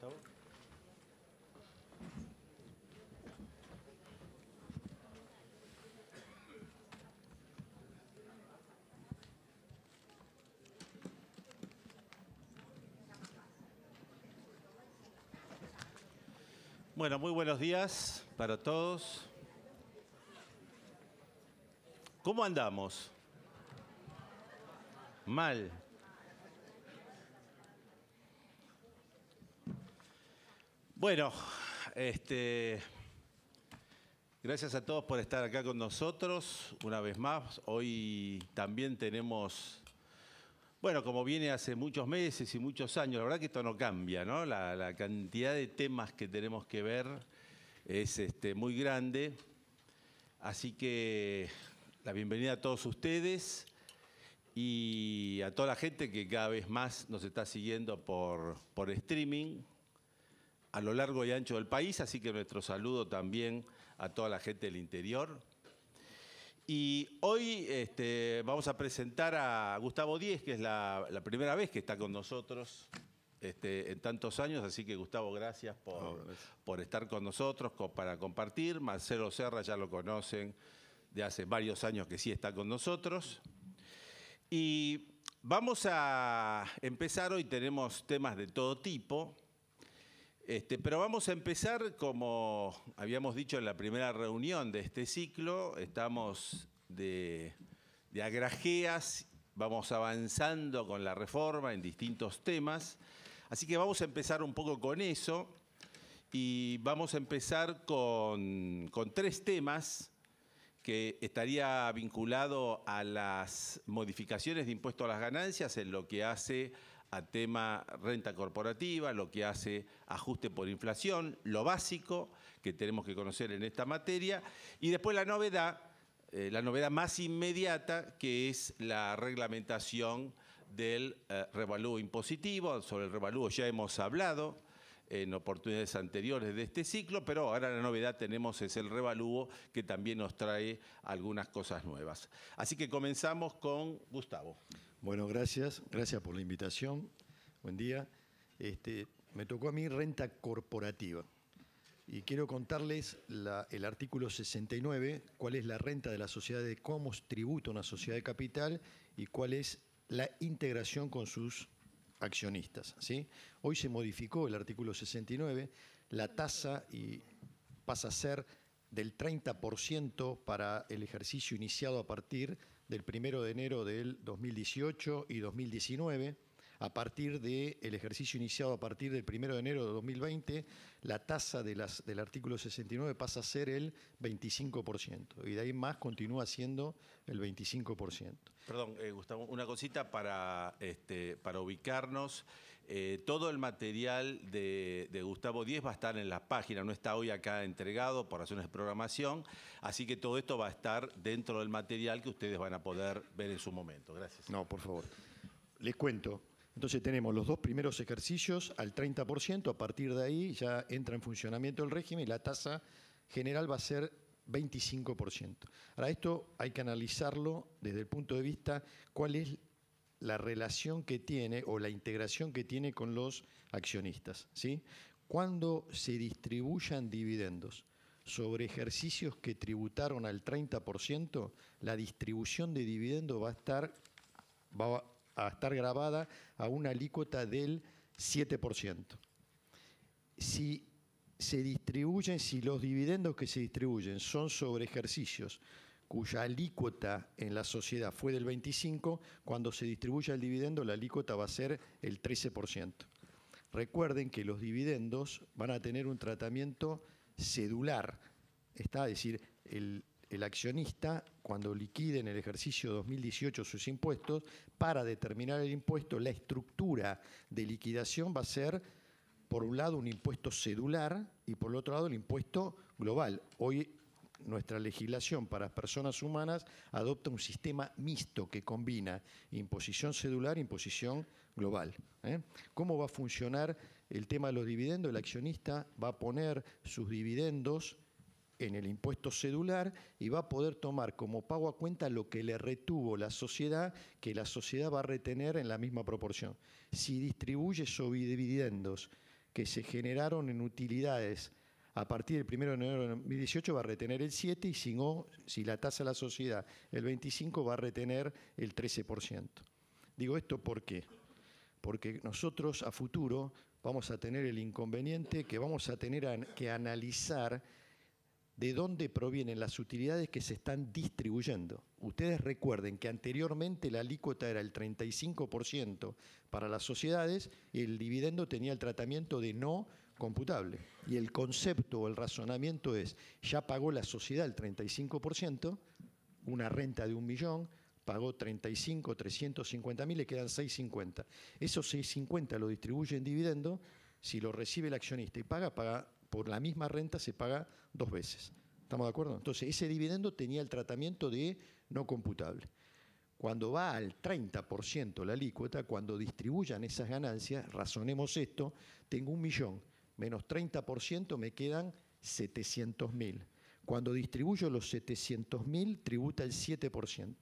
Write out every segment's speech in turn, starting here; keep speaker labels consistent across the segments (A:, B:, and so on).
A: Gustavo. Bueno, muy buenos días para todos. ¿Cómo andamos? Mal. Bueno, gracias a todos por estar acá con nosotros una vez más. Hoy también tenemos, bueno, como viene hace muchos meses y muchos años, la verdad que esto no cambia, ¿no? La cantidad de temas que tenemos que ver es muy grande. Así que la bienvenida a todos ustedes y a toda la gente que cada vez más nos está siguiendo por streaming a lo largo y ancho del país, así que nuestro saludo también a toda la gente del interior. Y hoy vamos a presentar a Gustavo Díez, que es la primera vez que está con nosotros en tantos años, así que Gustavo, gracias por estar con nosotros, para compartir. Marcelo Serra ya lo conocen de hace varios años que sí está con nosotros. Y vamos a empezar, hoy tenemos temas de todo tipo. Pero vamos a empezar, como habíamos dicho en la primera reunión de este ciclo, estamos de agrajeas, vamos avanzando con la reforma en distintos temas, así que vamos a empezar un poco con eso y vamos a empezar con tres temas que estaría vinculado a las modificaciones de impuesto a las ganancias en lo que hace a tema renta corporativa, lo que hace ajuste por inflación, lo básico que tenemos que conocer en esta materia, y después la novedad más inmediata, que es la reglamentación del revalúo impositivo. Sobre el revalúo ya hemos hablado en oportunidades anteriores de este ciclo, pero ahora la novedad tenemos es el revalúo, que también nos trae algunas cosas nuevas. Así que comenzamos con Gustavo.
B: Bueno, gracias por la invitación. Buen día. Me tocó a mí renta corporativa y quiero contarles el artículo 69, cuál es la renta de la sociedad, de cómo tributa una sociedad de capital y cuál es la integración con sus accionistas, ¿sí? Hoy se modificó el artículo 69, la tasa pasa a ser del 30% para el ejercicio iniciado a partir del 1 de enero del 2018 y 2019. A partir del ejercicio iniciado a partir del 1 de enero de 2020, la tasa del artículo 69 pasa a ser el 25%. Y de ahí más continúa siendo el 25%.
A: Perdón, Gustavo, una cosita para ubicarnos. Todo el material de Gustavo Díez va a estar en la página, no está hoy acá entregado por razones de programación, así que todo esto va a estar dentro del material que ustedes van a poder ver en su momento. Gracias.
B: No, por favor. Les cuento. Entonces tenemos los dos primeros ejercicios al 30%, a partir de ahí ya entra en funcionamiento el régimen y la tasa general va a ser 25%. Ahora, esto hay que analizarlo desde el punto de vista cuál es la relación que tiene o la integración que tiene con los accionistas, ¿sí? Cuando se distribuyan dividendos sobre ejercicios que tributaron al 30%, la distribución de dividendos va a estar grabada a una alícuota del 7%. Si los dividendos que se distribuyen son sobre ejercicios cuya alícuota en la sociedad fue del 25%, cuando se distribuya el dividendo la alícuota va a ser el 13%. Recuerden que los dividendos van a tener un tratamiento cedular, es decir, el accionista, cuando liquide en el ejercicio 2018 sus impuestos, para determinar el impuesto, la estructura de liquidación va a ser, por un lado, un impuesto cedular y, por el otro lado, el impuesto global. Hoy nuestra legislación para personas humanas adopta un sistema mixto que combina imposición cedular e imposición global. ¿Cómo va a funcionar el tema de los dividendos? El accionista va a poner sus dividendos en el impuesto cedular y va a poder tomar como pago a cuenta lo que le retuvo la sociedad, que la sociedad va a retener en la misma proporción. Si distribuye sobre dividendos que se generaron en utilidades a partir del 1 de enero de 2018 va a retener el 7% y si la tasa de la sociedad el 25% va a retener el 13%. Digo esto ¿por qué? Porque nosotros a futuro vamos a tener el inconveniente que vamos a tener que analizar de dónde provienen las utilidades que se están distribuyendo. Ustedes recuerden que anteriormente la alícuota era el 35% para las sociedades y el dividendo tenía el tratamiento de no computable. Y el concepto o el razonamiento es, ya pagó la sociedad el 35%, una renta de 1 millón, pagó 35, 350.000, le quedan 650. Esos 650 lo distribuye en dividendo, si lo recibe el accionista y paga por la misma renta, se paga 2 veces. ¿Estamos de acuerdo? Entonces, ese dividendo tenía el tratamiento de no computable. Cuando va al 30% la alícuota, cuando distribuyan esas ganancias, razonemos esto, tengo 1 millón, menos 30% me quedan 700.000. Cuando distribuyo los 700.000, tributa el 7%.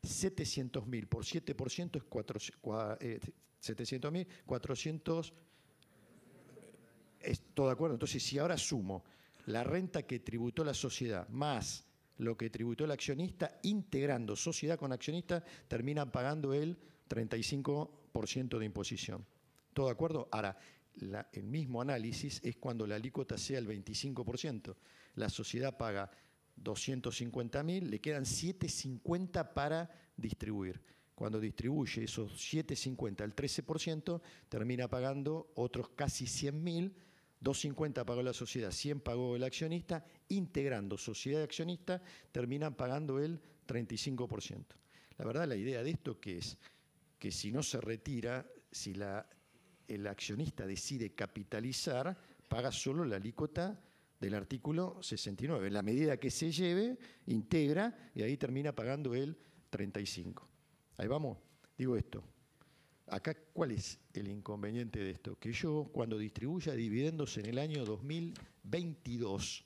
B: 700.000 por 7% es 700.000, 400. ¿Todo de acuerdo? Entonces, si ahora sumo la renta que tributó la sociedad más lo que tributó el accionista, integrando sociedad con accionista, terminan pagando el 35% de imposición. ¿Todo de acuerdo? Ahora, el mismo análisis es cuando la alícuota sea el 25%. La sociedad paga 250.000, le quedan 750 para distribuir. Cuando distribuye esos 750 al 13%, termina pagando otros casi 100.000, 250 pagó la sociedad, 100 pagó el accionista, integrando sociedad y accionista, terminan pagando el 35%. La verdad, la idea de esto que es que si no se retira, si el accionista decide capitalizar, paga solo la alícuota del artículo 69. En la medida que se lleve, integra y ahí termina pagando el 35%. Ahí vamos, digo esto. Acá, ¿cuál es el inconveniente de esto? Que yo, cuando distribuya dividendos en el año 2022,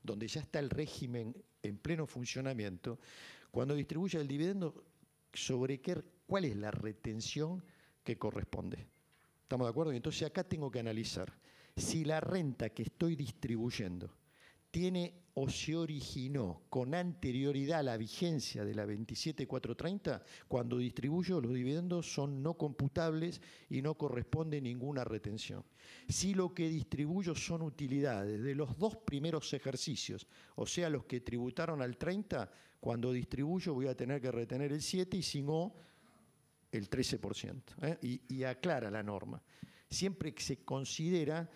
B: donde ya está el régimen en pleno funcionamiento, cuando distribuya el dividendo, ¿cuál es la retención que corresponde? ¿Estamos de acuerdo? Entonces acá tengo que analizar si la renta que estoy distribuyendo tiene o se originó con anterioridad a la vigencia de la 27430, cuando distribuyo los dividendos son no computables y no corresponde ninguna retención. Si lo que distribuyo son utilidades de los 2 primeros ejercicios, o sea, los que tributaron al 30, cuando distribuyo voy a tener que retener el 7 y si no, el 13%. Y aclara la norma. Siempre que se considera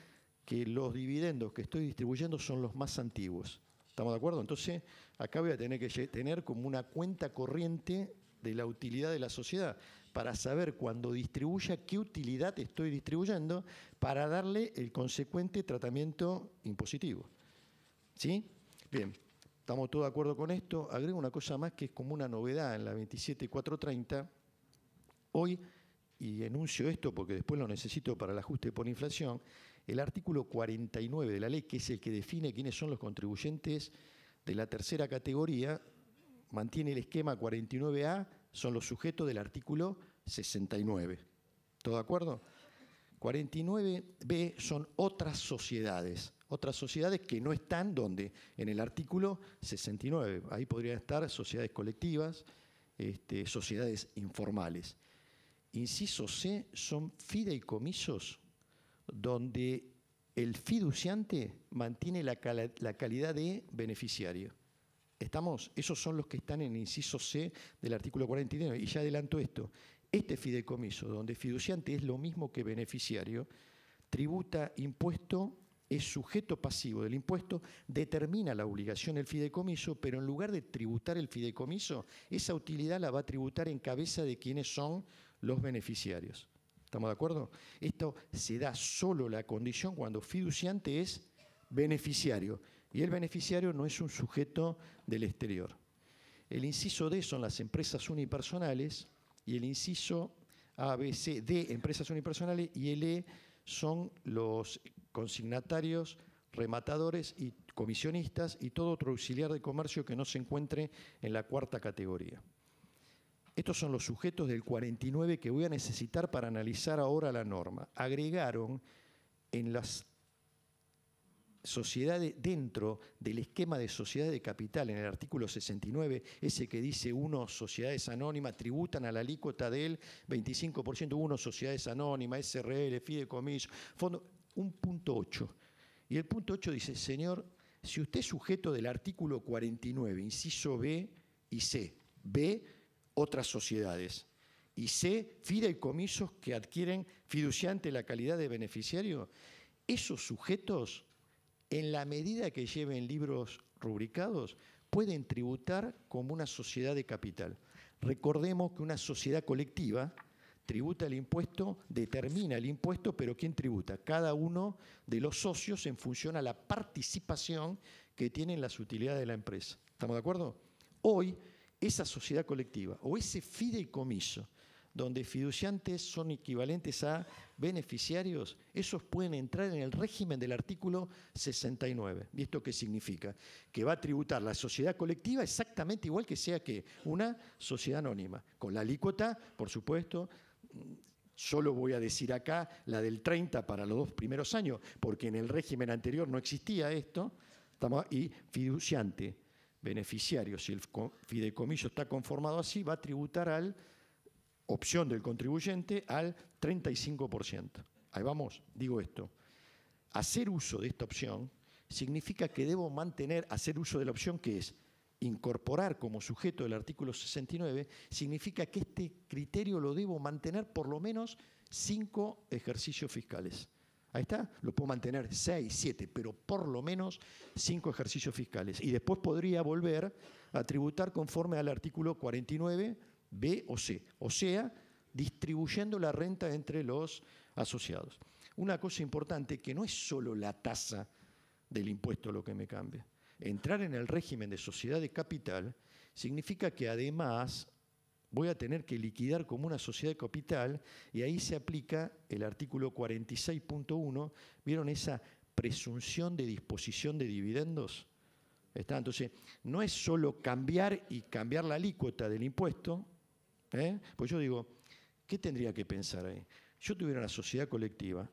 B: que los dividendos que estoy distribuyendo son los más antiguos. ¿Estamos de acuerdo? Entonces, acá voy a tener que tener como una cuenta corriente de la utilidad de la sociedad para saber cuando distribuya qué utilidad estoy distribuyendo para darle el consecuente tratamiento impositivo. ¿Sí? Bien, estamos todos de acuerdo con esto. Agrego una cosa más que es como una novedad en la 27430. Hoy, y enuncio esto porque después lo necesito para el ajuste por inflación, el artículo 49 de la ley, que es el que define quiénes son los contribuyentes de la tercera categoría, mantiene el esquema 49A, son los sujetos del artículo 69. ¿Todo de acuerdo? 49B son otras sociedades que no están, ¿dónde? En el artículo 69. Ahí podrían estar sociedades colectivas, sociedades informales. Inciso C son fideicomisos donde el fiduciante mantiene la calidad de beneficiario. ¿Estamos? Esos son los que están en el inciso C del artículo 49. Y ya adelanto esto. Este fideicomiso, donde fiduciante es lo mismo que beneficiario, tributa impuesto, es sujeto pasivo del impuesto, determina la obligación del fideicomiso, pero en lugar de tributar el fideicomiso, esa utilidad la va a tributar en cabeza de quienes son los beneficiarios. ¿Estamos de acuerdo? Esto se da solo la condición cuando fiduciante es beneficiario y el beneficiario no es un sujeto del exterior. El inciso D son las empresas unipersonales y el inciso A, B, C, D, empresas unipersonales, y el E son los consignatarios, rematadores y comisionistas y todo otro auxiliar de comercio que no se encuentre en la cuarta categoría. Estos son los sujetos del 49 que voy a necesitar para analizar ahora la norma. Agregaron en las sociedades, dentro del esquema de sociedades de capital, en el artículo 69, ese que dice sociedades anónimas tributan a la alícuota del 25%, sociedades anónimas, SRL, fideicomiso, fondo, un punto 8. Y el punto 8 dice, señor, si usted es sujeto del artículo 49, inciso B y C, B, otras sociedades, y C, fideicomisos que adquieren fiduciante la calidad de beneficiario, esos sujetos, en la medida que lleven libros rubricados, pueden tributar como una sociedad de capital. Recordemos que una sociedad colectiva tributa el impuesto, determina el impuesto, pero ¿quién tributa? Cada uno de los socios en función a la participación que tienen las utilidades de la empresa. ¿Estamos de acuerdo? Hoy, esa sociedad colectiva o ese fideicomiso, donde fiduciantes son equivalentes a beneficiarios, esos pueden entrar en el régimen del artículo 69. ¿Y esto qué significa? Que va a tributar la sociedad colectiva exactamente igual que sea que una sociedad anónima, con la alícuota, por supuesto. Solo voy a decir acá la del 30 para los 2 primeros años, porque en el régimen anterior no existía esto, y fiduciante, beneficiario, si el fideicomiso está conformado así, va a tributar al opción del contribuyente al 35%. Ahí vamos, digo esto. Hacer uso de esta opción significa que debo hacer uso de la opción que es incorporar como sujeto del artículo 69, significa que este criterio lo debo mantener por lo menos 5 ejercicios fiscales. Ahí está, lo puedo mantener 6, 7, pero por lo menos 5 ejercicios fiscales. Y después podría volver a tributar conforme al artículo 49, B o C, o sea, distribuyendo la renta entre los asociados. Una cosa importante, que no es solo la tasa del impuesto lo que me cambia. Entrar en el régimen de sociedad de capital significa que además voy a tener que liquidar como una sociedad de capital y ahí se aplica el artículo 46.1. ¿Vieron esa presunción de disposición de dividendos? ¿Está? Entonces, no es solo cambiar la alícuota del impuesto, pues yo digo, ¿qué tendría que pensar ahí? Yo tuviera una sociedad colectiva,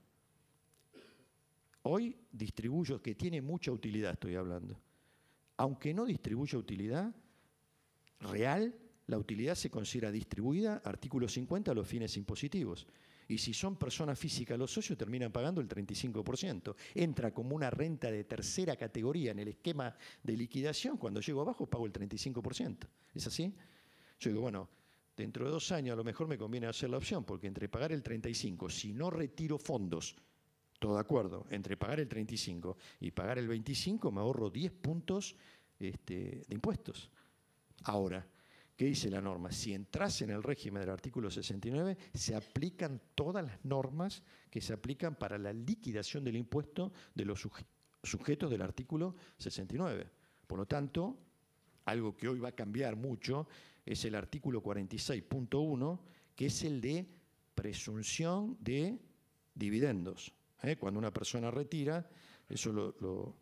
B: hoy distribuyo, que tiene mucha utilidad, estoy hablando. Aunque no distribuya utilidad real, la utilidad se considera distribuida, artículo 50, a los fines impositivos. Y si son personas físicas, los socios terminan pagando el 35%. Entra como una renta de tercera categoría en el esquema de liquidación. Cuando llego abajo pago el 35%. ¿Es así? Yo digo, bueno, dentro de 2 años a lo mejor me conviene hacer la opción, porque entre pagar el 35, si no retiro fondos, todo de acuerdo, entre pagar el 35 y pagar el 25 me ahorro 10 puntos de impuestos. Ahora, ¿qué dice la norma? Si entras en el régimen del artículo 69, se aplican todas las normas que se aplican para la liquidación del impuesto de los sujetos del artículo 69. Por lo tanto, algo que hoy va a cambiar mucho es el artículo 46.1, que es el de presunción de dividendos. Cuando una persona retira, eso lo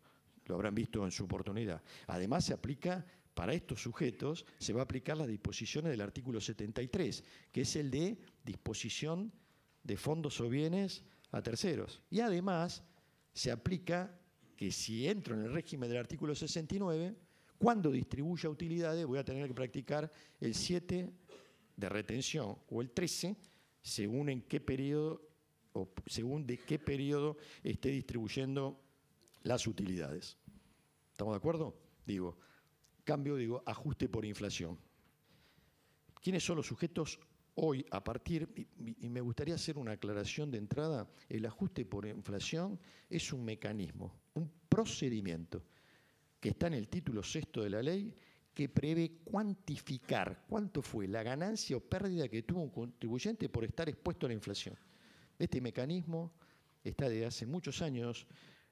B: habrán visto en su oportunidad. Además, se aplica, para estos sujetos, se va a aplicar las disposiciones del artículo 73, que es el de disposición de fondos o bienes a terceros. Y además, se aplica que si entro en el régimen del artículo 69, cuando distribuya utilidades voy a tener que practicar el 7 de retención o el 13, según en qué periodo o según de qué periodo esté distribuyendo las utilidades. ¿Estamos de acuerdo? Digo, ajuste por inflación. ¿Quiénes son los sujetos hoy a partir? Y me gustaría hacer una aclaración de entrada. El ajuste por inflación es un mecanismo, un procedimiento que está en el título 6º de la ley, que prevé cuantificar cuánto fue la ganancia o pérdida que tuvo un contribuyente por estar expuesto a la inflación. Este mecanismo está desde hace muchos años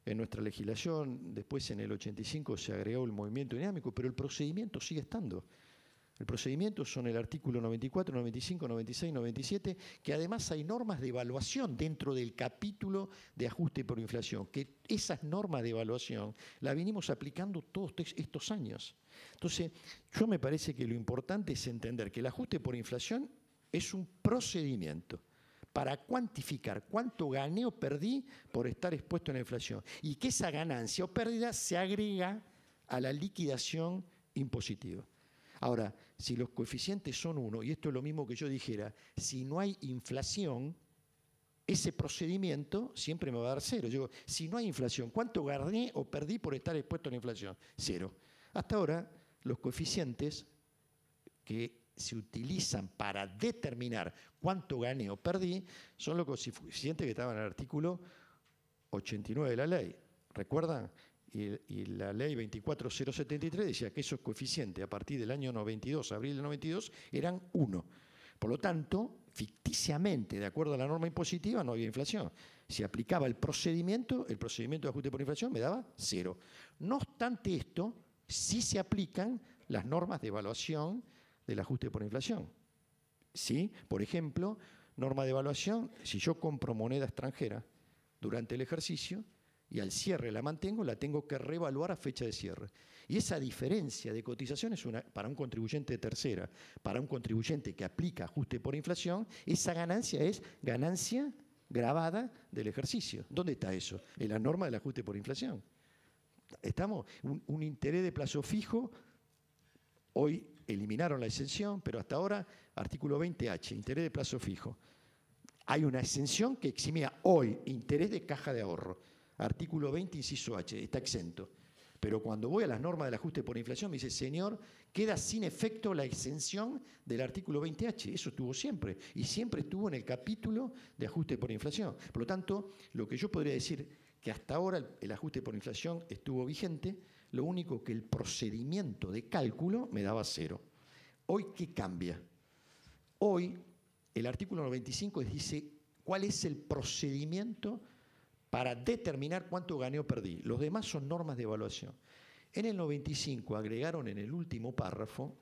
B: en nuestra legislación, después en el 85 se agregó el movimiento dinámico, pero el procedimiento sigue estando. El procedimiento son el artículo 94, 95, 96, 97, que además hay normas de evaluación dentro del capítulo de ajuste por inflación, que esas normas de evaluación las venimos aplicando todos estos años. Entonces, yo me parece que lo importante es entender que el ajuste por inflación es un procedimiento, para cuantificar cuánto gané o perdí por estar expuesto a la inflación. Y que esa ganancia o pérdida se agrega a la liquidación impositiva. Ahora, si los coeficientes son 1, y esto es lo mismo que yo dijera, si no hay inflación, ese procedimiento siempre me va a dar 0. Yo digo, si no hay inflación, ¿cuánto gané o perdí por estar expuesto a la inflación? 0. Hasta ahora, los coeficientes que se utilizan para determinar cuánto gané o perdí son los coeficientes que estaban en el artículo 89 de la ley. ¿Recuerdan? Y la ley 24073 decía que esos coeficientes a partir del año 92, abril del 92, eran 1. Por lo tanto, ficticiamente, de acuerdo a la norma impositiva, no había inflación. Si aplicaba el procedimiento de ajuste por inflación me daba 0. No obstante esto, sí se aplican las normas de evaluación del ajuste por inflación. ¿Sí? Por ejemplo, norma de evaluación, si yo compro moneda extranjera durante el ejercicio y al cierre la mantengo, la tengo que reevaluar a fecha de cierre. Y esa diferencia de cotización es para un contribuyente de tercera, para un contribuyente que aplica ajuste por inflación, esa ganancia es ganancia gravada del ejercicio. ¿Dónde está eso? En la norma del ajuste por inflación. Estamos, un interés de plazo fijo, hoy eliminaron la exención, pero hasta ahora, artículo 20H, interés de plazo fijo. Hay una exención que eximía hoy interés de caja de ahorro. Artículo 20, inciso H, está exento. Pero cuando voy a las normas del ajuste por inflación, me dice, señor, queda sin efecto la exención del artículo 20H. Eso estuvo siempre, y siempre estuvo en el capítulo de ajuste por inflación. Por lo tanto, lo que yo podría decir que hasta ahora el ajuste por inflación estuvo vigente, lo único que el procedimiento de cálculo me daba 0. Hoy, ¿qué cambia? Hoy, el artículo 95 dice cuál es el procedimiento para determinar cuánto gané o perdí. Los demás son normas de evaluación. En el 95 agregaron en el último párrafo,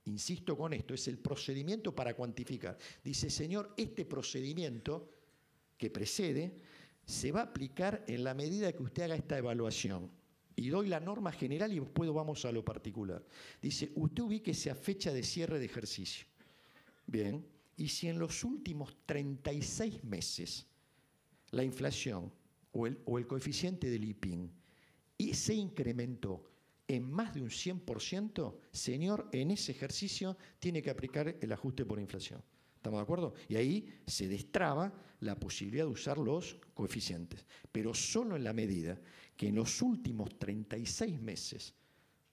B: insisto con esto, es el procedimiento para cuantificar. Dice, señor, este procedimiento que precede se va a aplicar en la medida que usted haga esta evaluación. Y doy la norma general y después vamos a lo particular. Dice, usted ubíquese a fecha de cierre de ejercicio. Bien, y si en los últimos 36 meses la inflación o el coeficiente del IPIN y se incrementó en más de un 100%, señor, en ese ejercicio tiene que aplicar el ajuste por inflación. ¿Estamos de acuerdo? Y ahí se destraba la posibilidad de usar los coeficientes, pero solo en la medida que en los últimos 36 meses,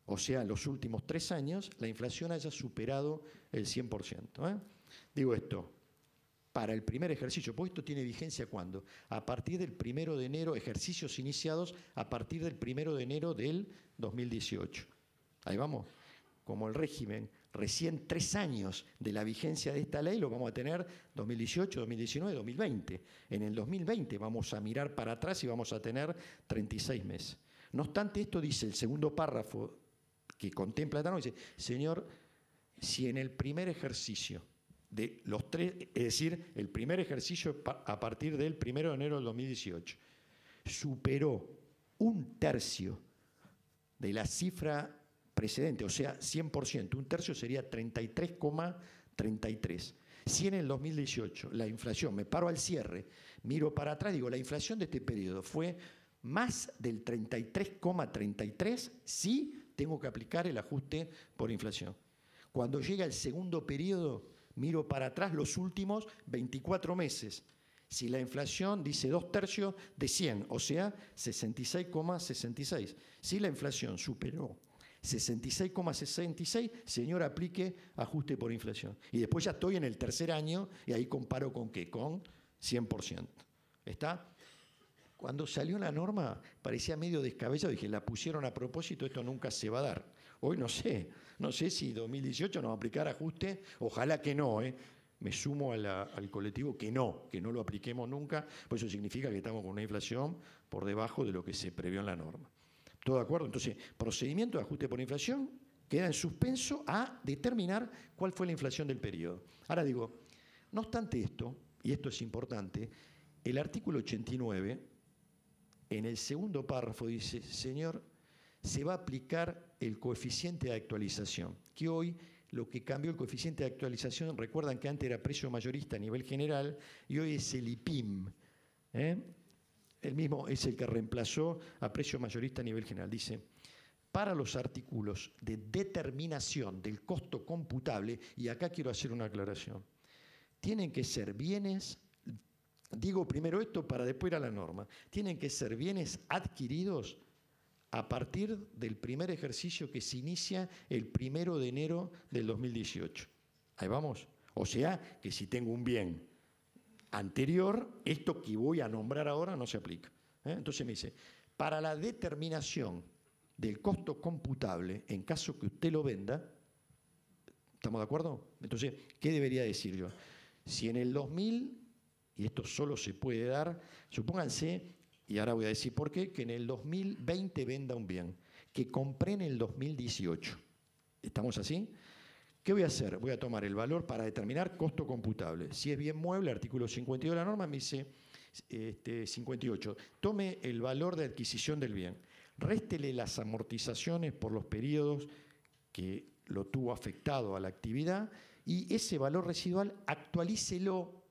B: o sea, los últimos 3 años, la inflación haya superado el 100%. Digo esto, para el primer ejercicio, pues esto tiene vigencia ¿cuándo? A partir del 1 de enero, ejercicios iniciados a partir del 1 de enero del 2018. Ahí vamos. Como el régimen, recién 3 años de la vigencia de esta ley lo vamos a tener 2018, 2019, 2020. En el 2020 vamos a mirar para atrás y vamos a tener 36 meses. No obstante, esto dice el segundo párrafo que contempla esta norma, dice, señor, si en el primer ejercicio de los 3, es decir, el primer ejercicio a partir del 1 de enero del 2018, superó 1/3 de la cifra precedente, o sea, 100%, 1/3 sería 33,33. Si en el 2018 la inflación, me paro al cierre, miro para atrás, digo, la inflación de este periodo fue más del 33,33, sí tengo que aplicar el ajuste por inflación. Cuando llega el segundo periodo, miro para atrás los últimos 24 meses. Si la inflación dice 2/3 de 100, o sea, 66,66. Si la inflación superó 66,66, señor, aplique ajuste por inflación. Y después ya estoy en el tercer año y ahí comparo con ¿qué? Con 100%. ¿Está? Cuando salió la norma parecía medio descabellado, dije, la pusieron a propósito, esto nunca se va a dar. Hoy no sé si 2018 nos va a aplicar ajuste, ojalá que no, Me sumo al colectivo que no lo apliquemos nunca, pues eso significa que estamos con una inflación por debajo de lo que se previó en la norma. ¿Todo de acuerdo? Entonces, procedimiento de ajuste por inflación queda en suspenso a determinar cuál fue la inflación del periodo. Ahora digo, no obstante esto, y esto es importante, el artículo 89, en el segundo párrafo dice, señor, se va a aplicar el coeficiente de actualización, que hoy lo que cambió el coeficiente de actualización. Recuerdan que antes era precio mayorista a nivel general y hoy es el IPIM. El mismo es el que reemplazó a precio mayorista a nivel general. Dice, para los artículos de determinación del costo computable, y acá quiero hacer una aclaración, tienen que ser bienes, digo primero esto para después ir a la norma, tienen que ser bienes adquiridos a partir del primer ejercicio que se inicia el 1 de enero del 2018. Ahí vamos. O sea, que si tengo un bien anterior, esto que voy a nombrar ahora no se aplica. Entonces me dice, para la determinación del costo computable, en caso que usted lo venda, ¿estamos de acuerdo? Entonces, ¿qué debería decir yo? Si en el 2000, y esto solo se puede dar, supónganse, y ahora voy a decir por qué, que en el 2020 venda un bien, que compré en el 2018. ¿Estamos así? ¿Qué voy a hacer? Voy a tomar el valor para determinar costo computable. Si es bien mueble, artículo 52 de la norma me dice 58. Tome el valor de adquisición del bien. Réstele las amortizaciones por los periodos que lo tuvo afectado a la actividad y ese valor residual actualícelo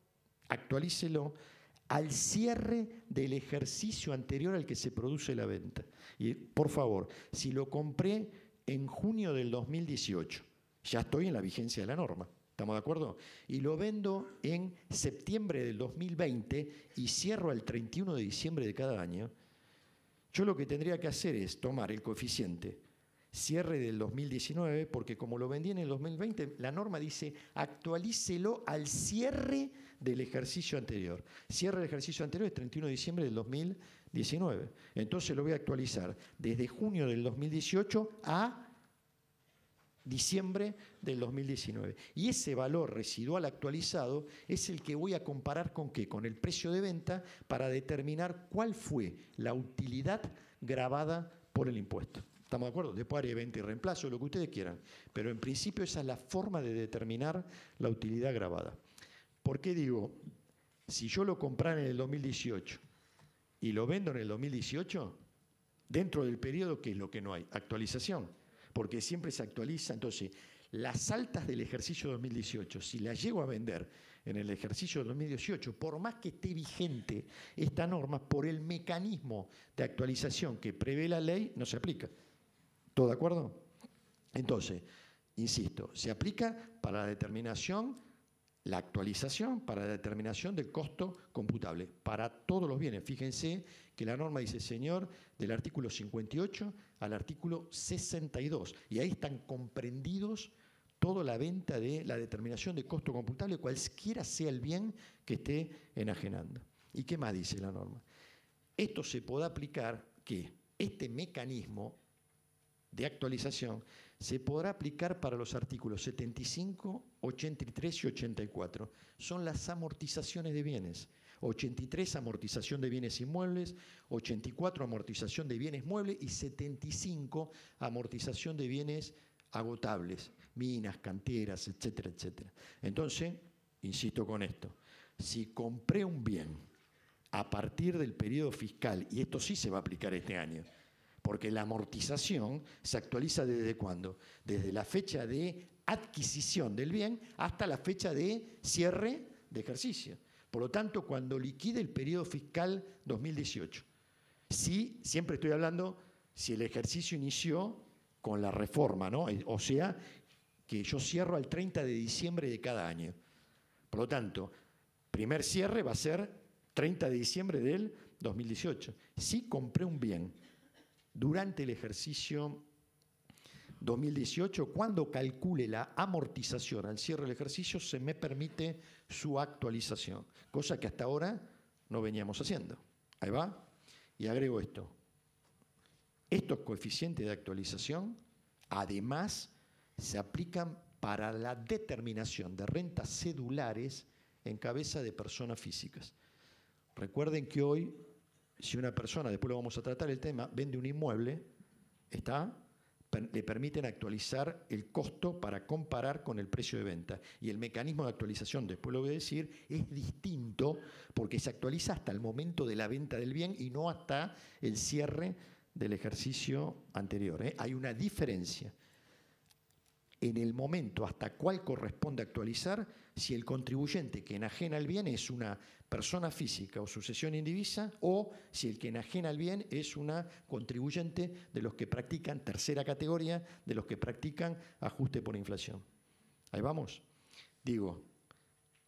B: al cierre del ejercicio anterior al que se produce la venta. Y por favor, si lo compré en junio del 2018, ya estoy en la vigencia de la norma, ¿estamos de acuerdo? Y lo vendo en septiembre del 2020 y cierro al 31 de diciembre de cada año, yo lo que tendría que hacer es tomar el coeficiente cierre del 2019, porque como lo vendí en el 2020, la norma dice actualícelo al cierre del ejercicio anterior. Cierre del ejercicio anterior es 31 de diciembre del 2019. Entonces lo voy a actualizar desde junio del 2018 a diciembre del 2019. Y ese valor residual actualizado es el que voy a comparar con ¿qué? Con el precio de venta para determinar cuál fue la utilidad gravada por el impuesto. ¿Estamos de acuerdo? Después haré venta y reemplazo, lo que ustedes quieran. Pero en principio esa es la forma de determinar la utilidad gravada. ¿Por qué digo, si yo lo comprara en el 2018 y lo vendo en el 2018, dentro del periodo, ¿qué es lo que no hay? Actualización. Porque siempre se actualiza. Entonces, las altas del ejercicio 2018, si las llego a vender en el ejercicio 2018, por más que esté vigente esta norma, por el mecanismo de actualización que prevé la ley, no se aplica. ¿Todo de acuerdo? Entonces, insisto, se aplica para la determinación, la actualización, para la determinación del costo computable, para todos los bienes. Fíjense que la norma dice, señor, del artículo 58 al artículo 62, y ahí están comprendidos toda la venta de la determinación de costo computable, cualquiera sea el bien que esté enajenando. ¿Y qué más dice la norma? Esto se podrá aplicar, que este mecanismo de actualización se podrá aplicar para los artículos 75, 83 y 84. Son las amortizaciones de bienes. 83, amortización de bienes inmuebles, 84, amortización de bienes muebles y 75, amortización de bienes agotables, minas, canteras, etcétera, etcétera. Entonces, insisto con esto, si compré un bien a partir del periodo fiscal, y esto sí se va a aplicar este año, porque la amortización se actualiza ¿desde cuándo? Desde la fecha de adquisición del bien hasta la fecha de cierre de ejercicio. Por lo tanto, cuando liquide el periodo fiscal 2018, sí, siempre estoy hablando si el ejercicio inició con la reforma, ¿no? O sea, que yo cierro al 30 de diciembre de cada año. Por lo tanto, primer cierre va a ser 30 de diciembre del 2018. Si compré un bien durante el ejercicio 2018, cuando calcule la amortización al cierre del ejercicio, se me permite su actualización, cosa que hasta ahora no veníamos haciendo. Ahí va. Y agrego esto. Estos coeficientes de actualización, además, se aplican para la determinación de rentas cedulares en cabeza de personas físicas. Recuerden que hoy, si una persona, después lo vamos a tratar el tema, vende un inmueble, le permiten actualizar el costo para comparar con el precio de venta. Y el mecanismo de actualización, después lo voy a decir, es distinto porque se actualiza hasta el momento de la venta del bien y no hasta el cierre del ejercicio anterior. Hay una diferencia. en el momento hasta cuál corresponde actualizar si el contribuyente que enajena el bien es una persona física o sucesión indivisa o si el que enajena el bien es una contribuyente de los que practican tercera categoría, de los que practican ajuste por inflación. Ahí vamos. Digo,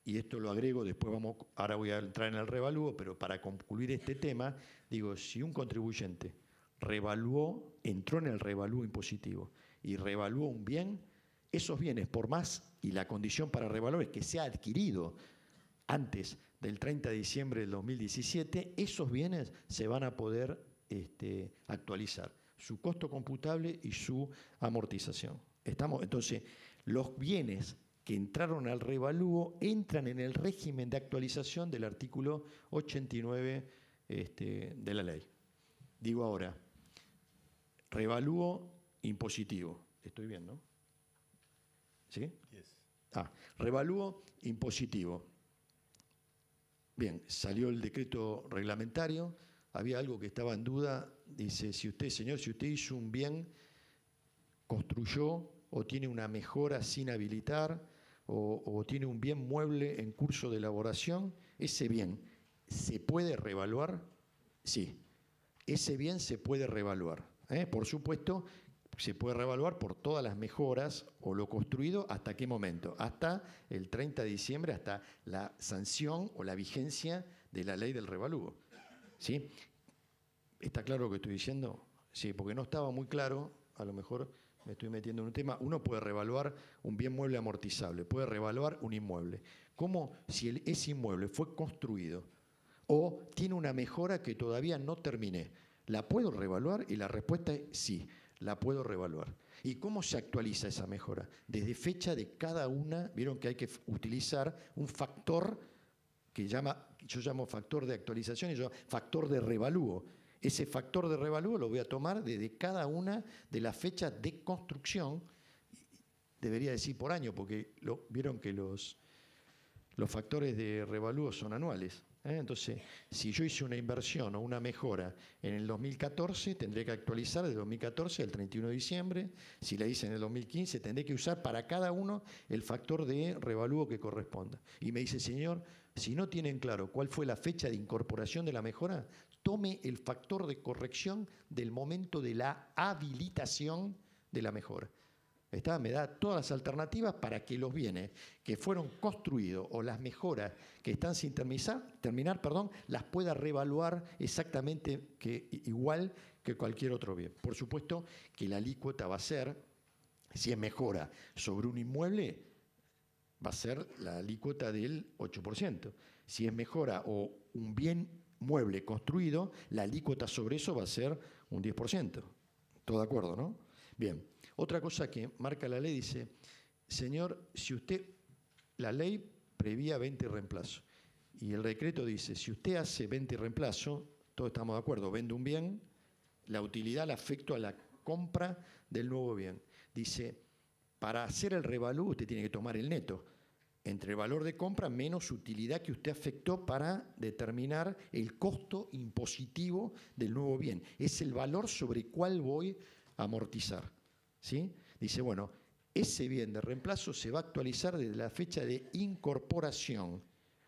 B: y esto lo agrego, después ahora voy a entrar en el revalúo, pero para concluir este tema, digo, si un contribuyente entró en el revalúo impositivo y revaluó un bien, esos bienes, por más, y la condición para revaluar es que sea adquirido antes del 30 de diciembre del 2017, esos bienes se van a poder actualizar, su costo computable y su amortización. Entonces, los bienes que entraron al revalúo entran en el régimen de actualización del artículo 89 de la ley. Digo ahora, revalúo impositivo. ¿Estoy bien, no? ¿Sí?
A: Yes.
B: Revalúo impositivo. Bien, salió el decreto reglamentario, había algo que estaba en duda, dice, señor, si usted hizo un bien, construyó o tiene una mejora sin habilitar o tiene un bien mueble en curso de elaboración, ese bien, ¿se puede revaluar? Sí, ese bien se puede revaluar. Por supuesto, se puede revaluar por todas las mejoras o lo construido, ¿hasta qué momento? Hasta el 30 de diciembre, hasta la sanción o la vigencia de la ley del revalúo. ¿Sí? ¿Está claro lo que estoy diciendo? Sí, porque no estaba muy claro, a lo mejor me estoy metiendo en un tema. Uno puede revaluar un bien mueble amortizable, puede revaluar un inmueble. ¿Cómo si ese inmueble fue construido o tiene una mejora que todavía no terminé? ¿La puedo revaluar? Y la respuesta es sí, la puedo revaluar. ¿Y cómo se actualiza esa mejora? Desde fecha de cada una, vieron que hay que utilizar un factor que yo llamo factor de actualización y yo factor de revalúo. Ese factor de revalúo lo voy a tomar desde cada una de las fechas de construcción, debería decir por año, porque vieron que los factores de revalúo son anuales. Entonces, si yo hice una inversión o una mejora en el 2014, tendré que actualizar de 2014 al 31 de diciembre. Si la hice en el 2015, tendré que usar para cada uno el factor de revalúo que corresponda. Y me dice, señor, si no tienen claro cuál fue la fecha de incorporación de la mejora, tome el factor de corrección del momento de la habilitación de la mejora. Me da todas las alternativas para que los bienes que fueron construidos o las mejoras que están sin terminar, las pueda revaluar exactamente igual que cualquier otro bien. Por supuesto que la alícuota va a ser, si es mejora sobre un inmueble, va a ser la alícuota del 8%. Si es mejora o un bien mueble construido, la alícuota sobre eso va a ser un 10%. ¿Todo de acuerdo, no? Bien. Otra cosa que marca la ley dice, señor, la ley prevía 20 reemplazos y el decreto dice, si usted hace 20 reemplazos, todos estamos de acuerdo, vende un bien, la utilidad la afecto a la compra del nuevo bien. Dice, para hacer el revalúo usted tiene que tomar el neto, entre el valor de compra menos utilidad que usted afectó para determinar el costo impositivo del nuevo bien. Es el valor sobre el cual voy a amortizar. ¿Sí? Dice, bueno, ese bien de reemplazo se va a actualizar desde la fecha de incorporación,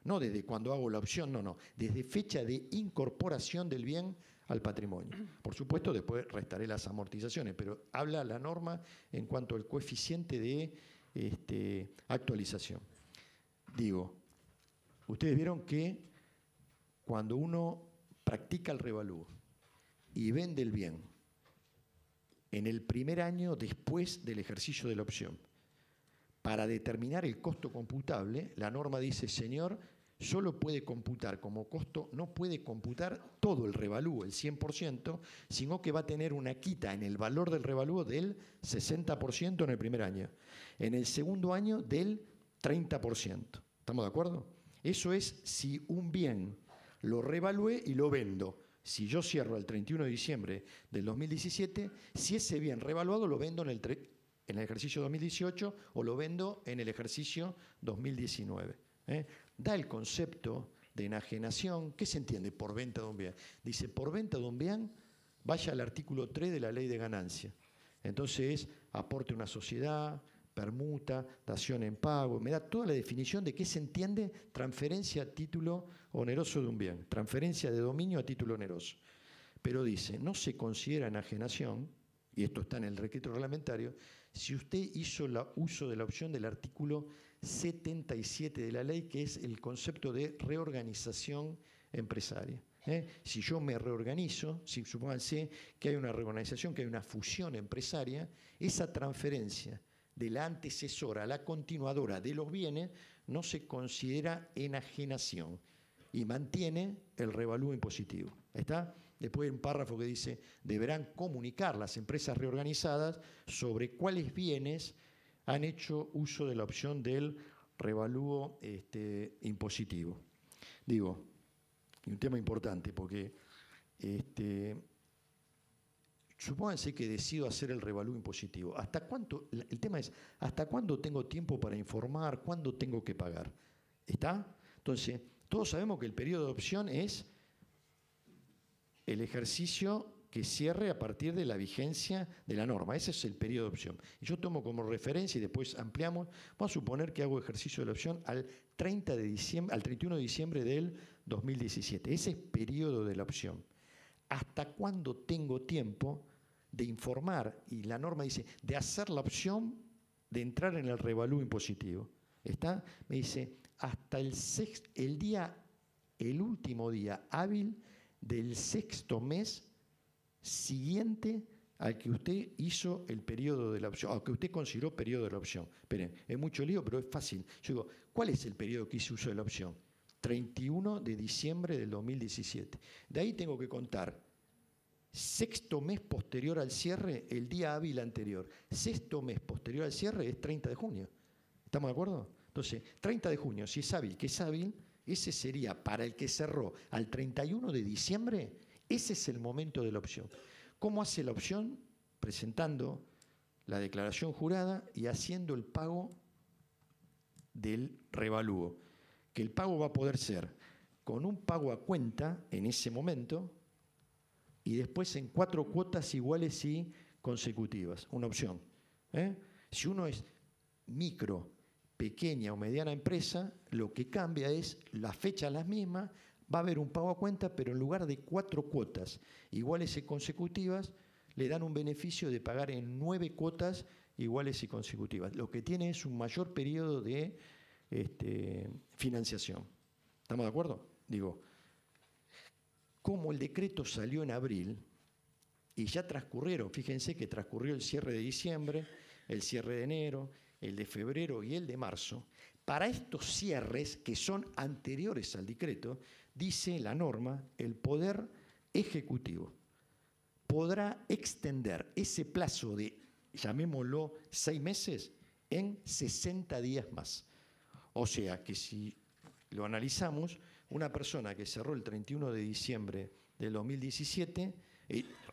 B: no desde cuando hago la opción, no, desde fecha de incorporación del bien al patrimonio. Por supuesto, después restaré las amortizaciones, pero habla la norma en cuanto al coeficiente de actualización. Digo, ustedes vieron que cuando uno practica el revalúo y vende el bien, en el primer año después del ejercicio de la opción, para determinar el costo computable, la norma dice, señor, solo puede computar como costo, no puede computar todo el revalúo, el 100%, sino que va a tener una quita en el valor del revalúo del 60% en el primer año. En el segundo año del 30%. ¿Estamos de acuerdo? Eso es si un bien lo revalué y lo vendo. Si yo cierro el 31 de diciembre del 2017, si ese bien revaluado lo vendo en el ejercicio 2018 o lo vendo en el ejercicio 2019. Da el concepto de enajenación. ¿Qué se entiende por venta de un bien? Dice, por venta de un bien, vaya al artículo 3 de la ley de ganancia. Entonces, aporte a una sociedad, permuta, dación en pago, me da toda la definición de qué se entiende transferencia a título oneroso de un bien, transferencia de dominio a título oneroso. Pero dice, no se considera enajenación, y esto está en el decreto reglamentario, si usted hizo uso de la opción del artículo 77 de la ley, que es el concepto de reorganización empresaria. Si yo me reorganizo, si supónganse que hay una reorganización, que hay una fusión empresaria, esa transferencia de la antecesora a la continuadora de los bienes no se considera enajenación y mantiene el revalúo impositivo. ¿Está? Después hay un párrafo que dice, deberán comunicar las empresas reorganizadas sobre cuáles bienes han hecho uso de la opción del revalúo impositivo. Digo, y un tema importante, porque supónganse que decido hacer el revalúo impositivo. ¿Hasta cuánto? El tema es, ¿hasta cuándo tengo tiempo para informar? ¿Cuándo tengo que pagar? ¿Está? Entonces, todos sabemos que el periodo de opción es el ejercicio que cierre a partir de la vigencia de la norma. Ese es el periodo de opción. Y yo tomo como referencia y después ampliamos. Vamos a suponer que hago ejercicio de la opción al 31 de diciembre del 2017. Ese es periodo de la opción. ¿Hasta cuándo tengo tiempo de informar? Y la norma dice, de hacer la opción de entrar en el revalúo impositivo. ¿Está? Me dice, hasta el último día hábil del sexto mes siguiente al que usted hizo el periodo de la opción, al que usted consideró periodo de la opción. Esperen, es mucho lío, pero es fácil. Yo digo, ¿cuál es el periodo que hice uso de la opción? 31 de diciembre del 2017. De ahí tengo que contar sexto mes posterior al cierre, el día hábil anterior. Sexto mes posterior al cierre es 30 de junio. ¿Estamos de acuerdo? Entonces, 30 de junio, si es hábil, que es hábil, ese sería para el que cerró al 31 de diciembre, ese es el momento de la opción. ¿Cómo hace la opción? Presentando la declaración jurada y haciendo el pago del revalúo. Que el pago va a poder ser con un pago a cuenta en ese momento y después en 4 cuotas iguales y consecutivas. Una opción. Si uno es micro, pequeña o mediana empresa, lo que cambia es la fecha las mismas, va a haber un pago a cuenta, pero en lugar de 4 cuotas iguales y consecutivas, le dan un beneficio de pagar en 9 cuotas iguales y consecutivas. Lo que tiene es un mayor periodo de financiación. ¿Estamos de acuerdo? Digo, como el decreto salió en abril y ya transcurrieron, fíjense que transcurrió el cierre de diciembre, el cierre de enero, el de febrero y el de marzo, para estos cierres que son anteriores al decreto, dice la norma, el Poder Ejecutivo podrá extender ese plazo de, llamémoslo, 6 meses, en 60 días más. O sea que si lo analizamos, una persona que cerró el 31 de diciembre del 2017,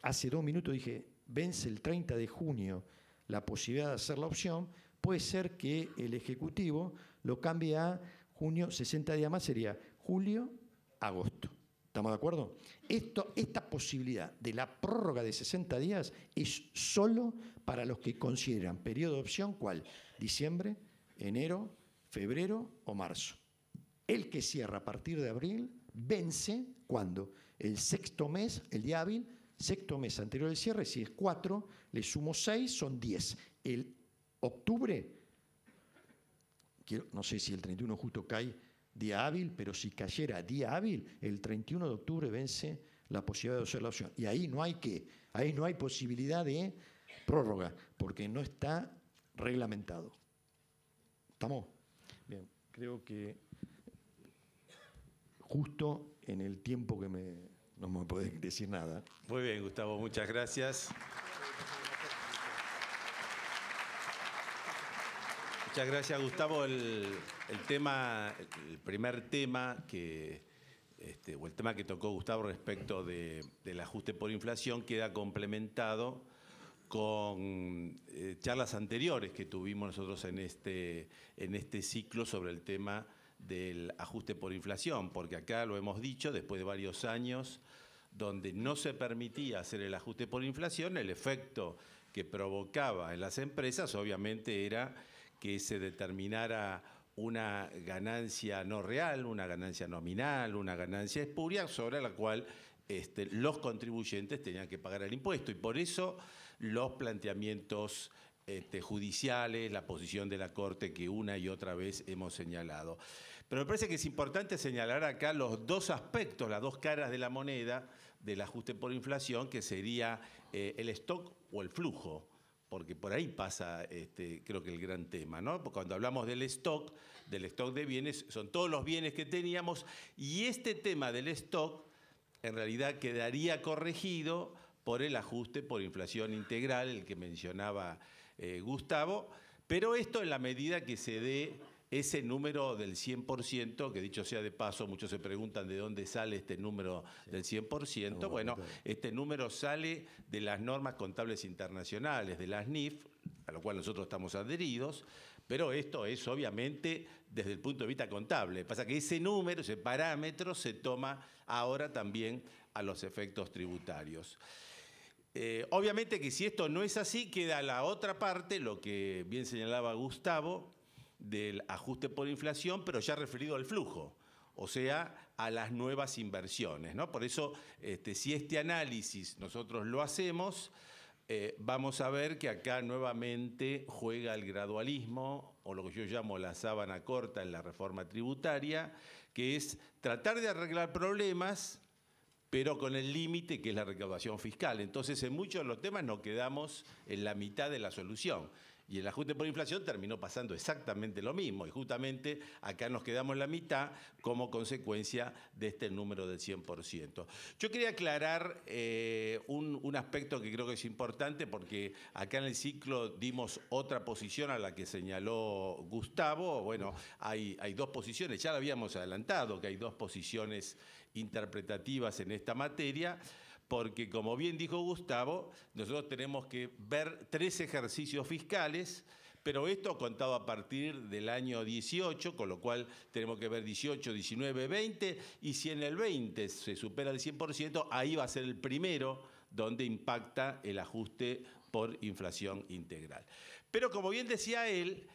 B: hace 2 minutos dije, vence el 30 de junio la posibilidad de hacer la opción, puede ser que el Ejecutivo lo cambie a junio, 60 días más sería julio, agosto. ¿Estamos de acuerdo? Esta posibilidad de la prórroga de 60 días es solo para los que consideran periodo de opción, ¿cuál? Diciembre, enero, febrero o marzo. El que cierra a partir de abril vence cuando el sexto mes, el día hábil, sexto mes anterior al cierre, si es 4, le sumo 6, son 10. El octubre, no sé si el 31 justo cae día hábil, pero si cayera día hábil, el 31 de octubre vence la posibilidad de hacer la opción. Y ahí no hay posibilidad de prórroga, porque no está reglamentado. ¿Estamos? Bien, creo que justo en el tiempo que no me podés decir nada.
A: Muy bien, Gustavo, muchas gracias. Muchas gracias, Gustavo. El primer tema o el tema que tocó Gustavo respecto del ajuste por inflación queda complementado con charlas anteriores que tuvimos nosotros en este ciclo sobre el tema del ajuste por inflación, porque acá lo hemos dicho, después de varios años donde no se permitía hacer el ajuste por inflación, el efecto que provocaba en las empresas obviamente era que se determinara una ganancia no real, una ganancia nominal, una ganancia espuria, sobre la cual los contribuyentes tenían que pagar el impuesto. Y por eso los planteamientos judiciales, la posición de la Corte que una y otra vez hemos señalado. Pero me parece que es importante señalar acá los dos aspectos, las dos caras de la moneda del ajuste por inflación, que sería el stock o el flujo, porque por ahí pasa, creo que el gran tema, ¿no? Porque cuando hablamos del stock de bienes, son todos los bienes que teníamos, y este tema del stock en realidad quedaría corregido por el ajuste por inflación integral, el que mencionaba Gustavo, pero esto en la medida que se dé ese número del 100%, que dicho sea de paso, muchos se preguntan de dónde sale este número del 100%. Bueno, este número sale de las normas contables internacionales, de las NIF, a lo cual nosotros estamos adheridos, pero esto es obviamente desde el punto de vista contable. Pasa que ese número, ese parámetro, se toma ahora también a los efectos tributarios. Obviamente que si esto no es así, queda la otra parte, lo que bien señalaba Gustavo, del ajuste por inflación, pero ya referido al flujo, o sea, a las nuevas inversiones, ¿no? Por eso, si este análisis nosotros lo hacemos, vamos a ver que acá nuevamente juega el gradualismo, o lo que yo llamo la sábana corta en la reforma tributaria, que es tratar de arreglar problemas, pero con el límite que es la recaudación fiscal. Entonces, en muchos de los temas nos quedamos en la mitad de la solución. Y el ajuste por inflación terminó pasando exactamente lo mismo. Y justamente acá nos quedamos en la mitad como consecuencia de este número del 100%. Yo quería aclarar un aspecto que creo que es importante, porque acá en el ciclo dimos otra posición a la que señaló Gustavo. Bueno, hay dos posiciones, ya lo habíamos adelantado, que hay dos posiciones interpretativas en esta materia, porque como bien dijo Gustavo, nosotros tenemos que ver 3 ejercicios fiscales, pero esto contado a partir del año 18, con lo cual tenemos que ver 18, 19, 20, y si en el 20 se supera el 100%, ahí va a ser el primero donde impacta el ajuste por inflación integral. Pero como bien decía él,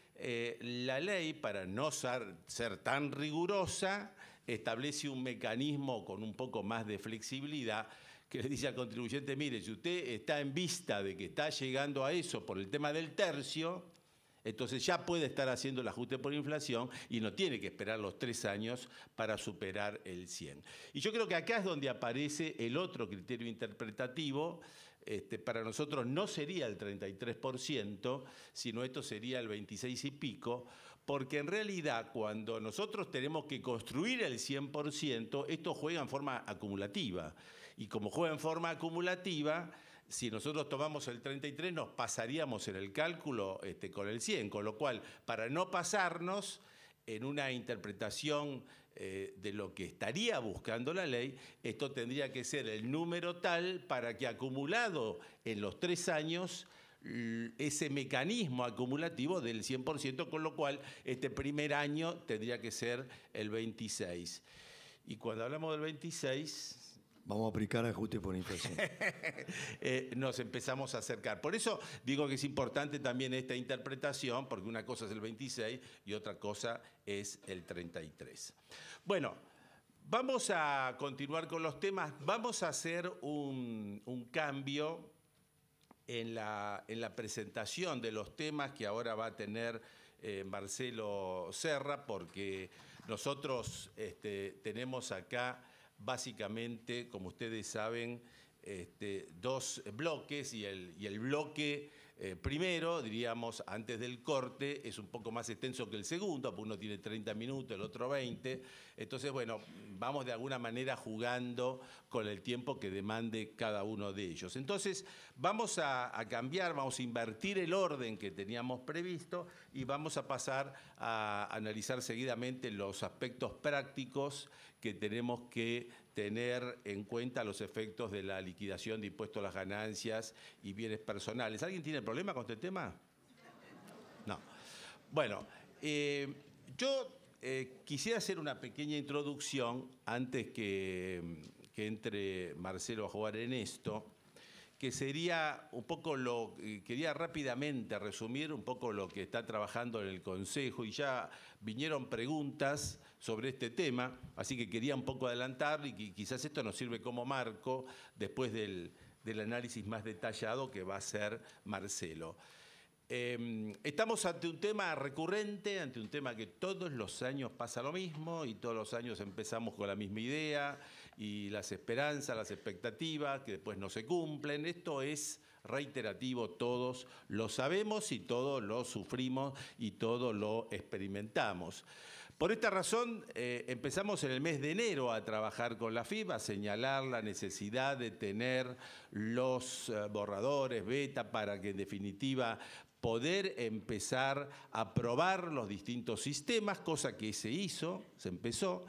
A: la ley, para no ser tan rigurosa, establece un mecanismo con un poco más de flexibilidad, que le dice al contribuyente, mire, si usted está en vista de que está llegando a eso por el tema del tercio, entonces ya puede estar haciendo el ajuste por inflación y no tiene que esperar los 3 años para superar el 100. Y yo creo que acá es donde aparece el otro criterio interpretativo. Para nosotros no sería el 33%, sino esto sería el 26 y pico, porque en realidad cuando nosotros tenemos que construir el 100%, esto juega en forma acumulativa. Y como juega en forma acumulativa, si nosotros tomamos el 33, nos pasaríamos en el cálculo con el 100, con lo cual, para no pasarnos en una interpretación de lo que estaría buscando la ley, esto tendría que ser el número tal para que acumulado en los 3 años, ese mecanismo acumulativo del 100%, con lo cual este primer año tendría que ser el 26. Y cuando hablamos del 26...
B: Vamos a aplicar ajuste por inflación.
A: Nos empezamos a acercar. Por eso digo que es importante también esta interpretación, porque una cosa es el 26 y otra cosa es el 33. Bueno, vamos a continuar con los temas. Vamos a hacer un cambio en la presentación de los temas que ahora va a tener Marcelo Serra, porque nosotros tenemos acá básicamente, como ustedes saben, 2 bloques, y el bloque primero, diríamos, antes del corte, es un poco más extenso que el segundo, porque uno tiene 30 minutos, el otro 20. Entonces, bueno, vamos de alguna manera jugando con el tiempo que demande cada uno de ellos. Entonces, vamos a cambiar, vamos a invertir el orden que teníamos previsto y vamos a pasar a analizar seguidamente los aspectos prácticos que tenemos que tener en cuenta los efectos de la liquidación de impuestos a las ganancias y bienes personales. ¿Alguien tiene problema con este tema? No. Bueno, yo quisiera hacer una pequeña introducción antes que entre Marcelo a jugar en esto, que sería un poco quería rápidamente resumir un poco lo que está trabajando en el Consejo, y ya vinieron preguntas sobre este tema, así que quería un poco adelantar, y quizás esto nos sirve como marco después del análisis más detallado que va a hacer Marcelo. Estamos ante un tema recurrente, ante un tema que todos los años pasa lo mismo, y todos los años empezamos con la misma idea, y las esperanzas, las expectativas, que después no se cumplen. Esto es reiterativo, todos lo sabemos y todos lo sufrimos y todos lo experimentamos. Por esta razón, empezamos en el mes de enero a trabajar con la AFIP, a señalar la necesidad de tener los borradores beta para que en definitiva poder empezar a probar los distintos sistemas, cosa que se hizo, se empezó.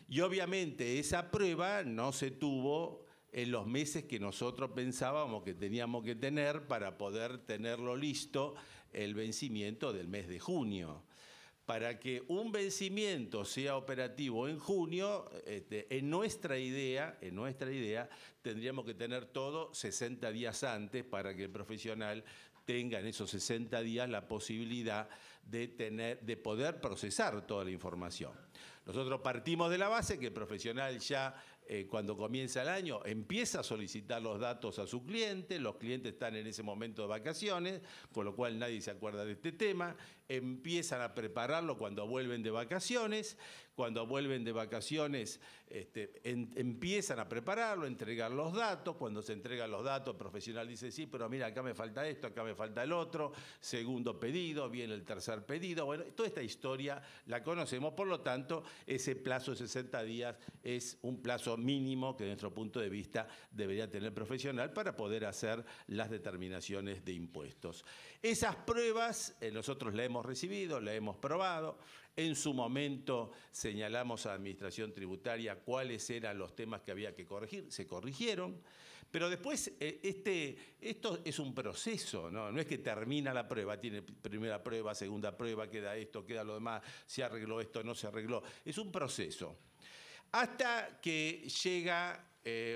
A: Y obviamente esa prueba no se tuvo en los meses que nosotros pensábamos que teníamos que tener para poder tenerlo listo el vencimiento del mes de junio. Para que un vencimiento sea operativo en junio, en nuestra idea, tendríamos que tener todo 60 días antes para que el profesional tenga en esos 60 días la posibilidad de poder procesar toda la información. Nosotros partimos de la base que el profesional ya cuando comienza el año empieza a solicitar los datos a su cliente, los clientes están en ese momento de vacaciones, con lo cual nadie se acuerda de este tema, empiezan a prepararlo cuando vuelven de vacaciones, empiezan a prepararlo, a entregar los datos, cuando se entregan los datos el profesional dice sí, pero mira, acá me falta esto, acá me falta el otro, segundo pedido, viene el tercer pedido, bueno, toda esta historia la conocemos, por lo tanto, ese plazo de 60 días es un plazo mínimo que, de nuestro punto de vista, debería tener el profesional para poder hacer las determinaciones de impuestos. Esas pruebas nosotros las hemos recibido, las hemos probado. En su momento señalamos a la Administración Tributaria cuáles eran los temas que había que corregir, se corrigieron, pero después esto es un proceso, ¿no? No es que termina la prueba, tiene primera prueba, segunda prueba, queda esto, queda lo demás, se arregló esto, no se arregló. Es un proceso. Hasta que llega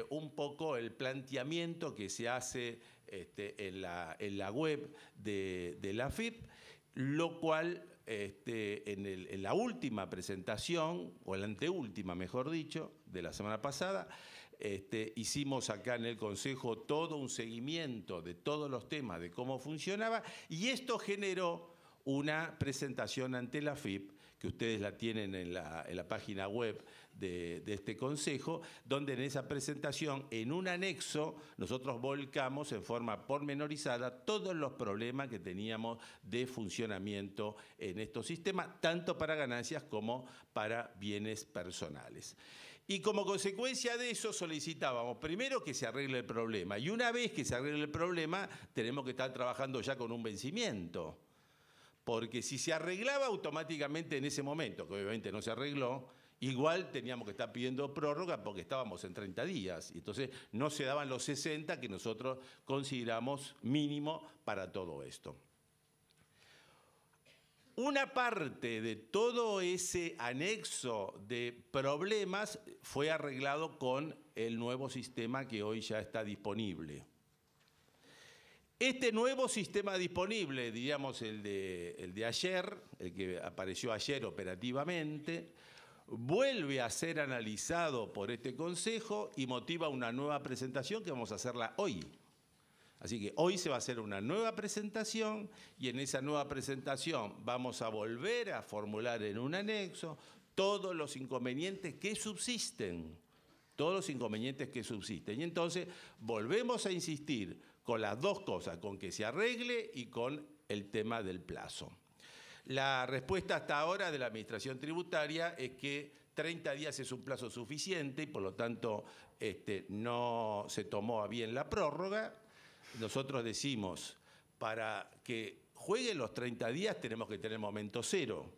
A: un poco el planteamiento que se hace en la web de la AFIP, lo cual en la última presentación, o en la anteúltima, mejor dicho, de la semana pasada, hicimos acá en el Consejo todo un seguimiento de todos los temas, de cómo funcionaba, y esto generó una presentación ante la AFIP, que ustedes la tienen en la página web de este Consejo, donde en esa presentación, en un anexo, nosotros volcamos en forma pormenorizada todos los problemas que teníamos de funcionamiento en estos sistemas, tanto para ganancias como para bienes personales. Y como consecuencia de eso solicitábamos primero que se arregle el problema, y una vez que se arregle el problema tenemos que estar trabajando ya con un vencimiento. Porque si se arreglaba automáticamente en ese momento, que obviamente no se arregló, igual teníamos que estar pidiendo prórroga porque estábamos en 30 días. Y entonces no se daban los 60 que nosotros consideramos mínimo para todo esto. Una parte de todo ese anexo de problemas fue arreglado con el nuevo sistema que hoy ya está disponible. Este nuevo sistema disponible, diríamos el de ayer, el que apareció ayer operativamente, vuelve a ser analizado por este Consejo y motiva una nueva presentación que vamos a hacerla hoy. Así que hoy se va a hacer una nueva presentación y en esa nueva presentación vamos a volver a formular en un anexo todos los inconvenientes que subsisten. Todos los inconvenientes que subsisten. Y entonces volvemos a insistir con las dos cosas, con que se arregle y con el tema del plazo. La respuesta hasta ahora de la Administración Tributaria es que 30 días es un plazo suficiente y por lo tanto no se tomó a bien la prórroga. Nosotros decimos, para que jueguen los 30 días tenemos que tener momento cero.